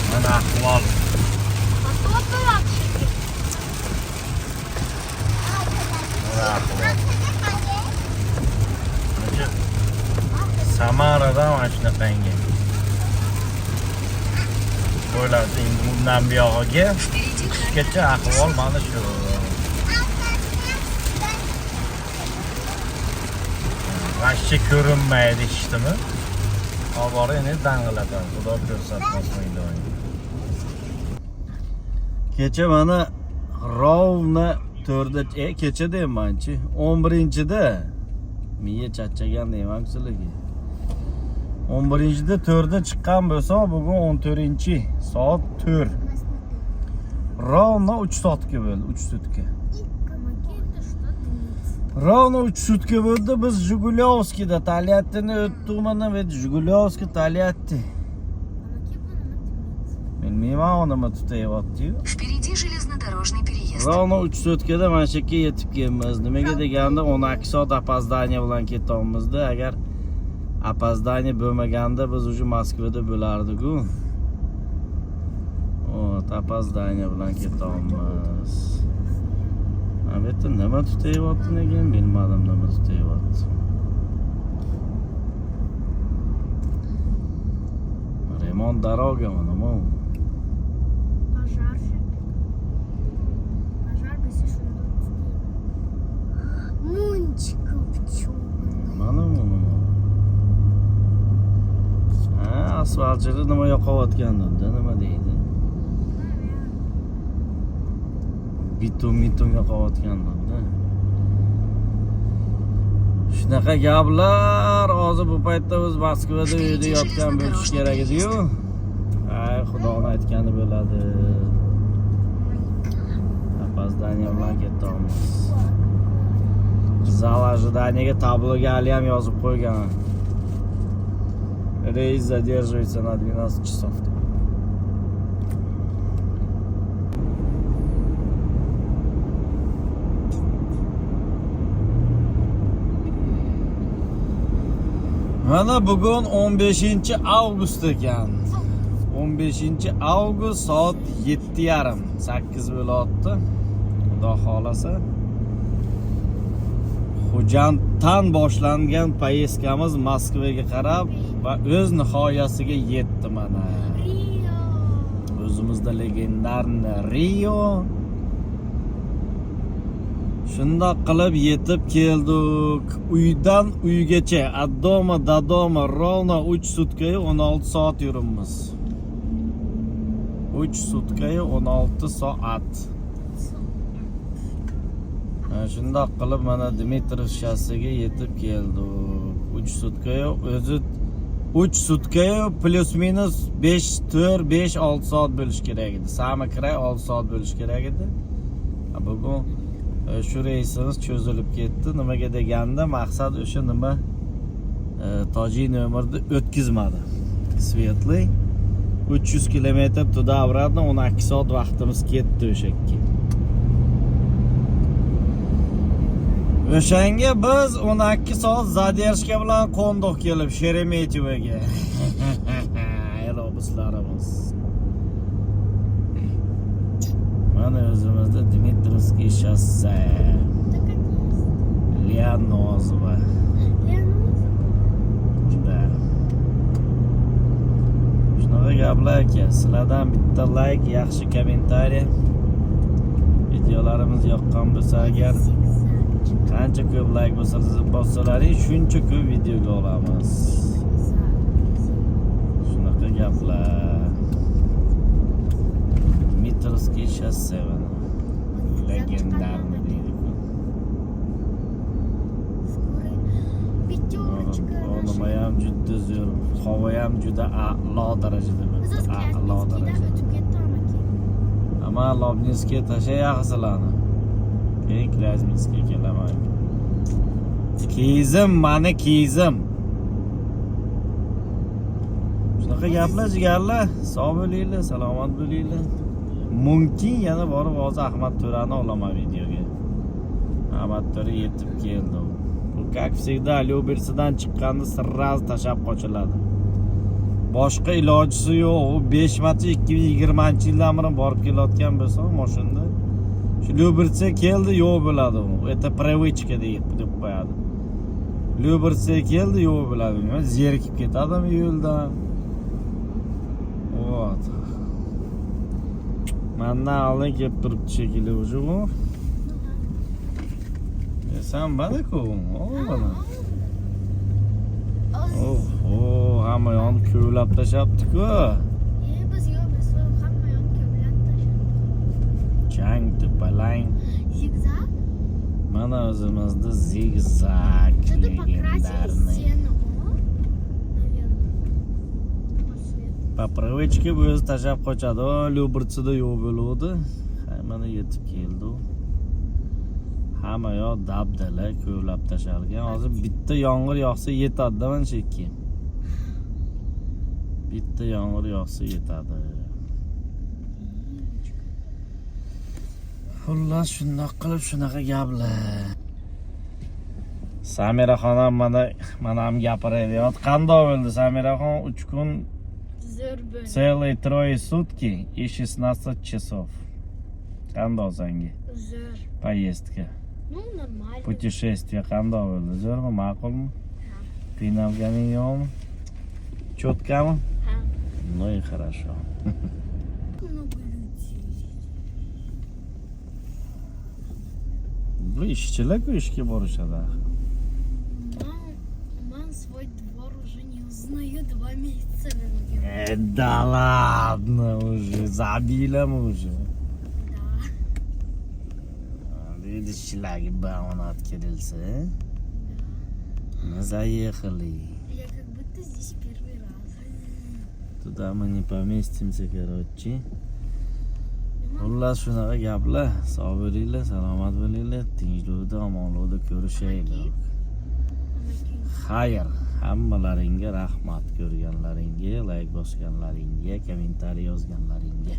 Mana ahvol. Samaradan mana shunaqangi. Bo'ladi endi bundan buyog'iga qishgacha ahvol mana shu. Vashcha ko'rinmaydi ishdimi? Obora endi dang'iladi. Xudo ko'rsatmasin iloyim. Kecha mana rovna 4da, kecha deymanchi, 11-da miya charchagan deyman sizlarga. 11-da 4da chiqqan bo'lsa, bugun 14-chi, soat 4. Rovna 3 soatga bo'ldi, 3 sutka. Ровно 3 sutka bo'ldi. Biz Jigulyovskida Taliatini o'tdik mana ve Jigulyovski Taliatti. Bilmayman nima tutayapti-yu. Впереди железнодорожный переезд. Ровно 3 sutkada mana shu yerga yetib kelamiz. Nimaga deganda 12 soat опоздание bilan ketamizda. Agar опоздание bo'lmaganda biz уже Moskvada bo'lardik-ku. Опоздание bilan ketamiz. Albatta nima tutayapti degan bilmadim nima tutayapti. Remont дорога mana bu. Пожар. Пожар, если что. asfaltchilar nima yoqayotganda nima deydi? Bitum yoqayotganda. Shunaqa gaplar hozir bu paytda biz Moskvada uyda yotgan bo'lish kerak edi-yu. Ay, Xudoning aytgani bo'ladi. Опоздание bilan ketamiz. Zal ожидания tabloga hali ham yozib qo'ygan. Reys задерживается на 12 часов. Mana bugun 15 avgust ekan. 15 avgust soat 7:30, 8 bo'lyapti. Xudo xolasa. Xo'janddan boshlangan poyezdkamiz Moskvaga qarab va o'z nihoyasiga yetdi mana. O'zimizda legendarniy Rio. Shundoq qilib yetib keldik. Uydan uygacha, od doma do doma ровно 3 sutkayu 16 soat yuribmiz. 3 sutkayu 16 soat. Shundoq qilib mana Dmitriy shassiga yetib keldik. 3 sutkayu o'zi 3 sutkayu plus minus 5 soat bo'lish kerak edi. Sami kiray 6 soat bo'lish kerak edi. Bugun shu reysimiz cho'zilib ketdi. Nimaga deganda maqsad o'sha nima tojiy nomerni o'tkazmadi. Svetliy 300 kilometr tуда-обратно 12 soat vaqtimiz ketdi o'sha yerga. O'shanga biz 12 soat zadержка bilan qo'ndiq kelib Sheremetyevoga. Aerobuslarimiz. Mana o'zimizda Dmitrovskiy shossi. Lianozova. Shunaqa gaplar aka. Sizlardan bitta like, yaxshi kommentariy. Videolarimiz yoqqan bo'lsa agar qancha ko'p like bossalaring, shuncha ko'p videoga olamiz. Shunaqa gaplar. Dmitrovskiy shossi legendarniy deydi. Nima ham juda zo'r, havo ham juda a'lo darajada bo'ldi. A'lo darajada. Ama Lobninskiy tashayapsizlarni. Keyin Klazminskiy kelaman. Kiyizim, mani kiyizim. Shunaqa gaplar jigarlar. Sog' bo'linglar, salomat bo'linglar. Mumkin yana borib hozir Ahmad To'rani olaman videoga. Ahmad To'ra yetib keldi. Bu как всегда Lyubertsidan chiqqanda sirraz tashab qochiladi. Boshqa ilojisi yo'q. U 5 marta 2020-yildan beri borib kelayotgan bo'lsa, mashinada shu Lyubertsi keldi, yo'q bo'ladi u. Это привычка deb qo'yadi. Lyubertsi keldi, yo'q bo'ladi. Zerikib ketadimi yo'ldan? Вот. Mandan oldin kelib turibdi shekilli уже bu. Sen bana-ku. Bana. Hamma yon ko'lab tashabdi-ku. Biz hamma yon ko'lab tashabdi. Chang to'palang. Zigzag? Mana o'zimizda zigzag legendarniy. Po привычке bu o'zi tashab qochadi. Lyubertsida yo'q bo'luvdi. Mana yetib keldi. Hamma yoq dabdala ko'lab tashalgan. Hozir bitta yomg'ir yog'sa yetadi mana shu yerga. Bitta yomg'ir yog'sa yetadi. Xullas shundoq qilib shunaqa gaplar. Samiraxon mana ham gapirayapti. Qanday bo'ldi Samiraxon 3 kun Zo'r bo'ldi. Целые трое сутки и 16 часов. Qanday senga? Zo'r. Поездка. Ну, нормально. Путешествие qanday bo'ldi? Zo'rmi, ma'qulmi? Qiynalganing yo'qmi? Cho'tkami? Ha. Ну и хорошо. Много людей. Bu ishchilar-ku ishga borishadi. Man свой двор уже не узнаю. 2 месяца мы Да ладно уже, забила мы уже. Видишь, шлаги баунат кирился, мы заехали. Я как будто здесь первый раз. Туда мы не поместимся, короче. Xullas shunaqa gaplar. Sog' bo'linglar, salomat bo'linglar, tinchlikda, omonlikda ko'rishaylik. Xayr, hammalaringga rahmat, ko'rganlaringga, like bosganlaringga, kommentariy yozganlaringga.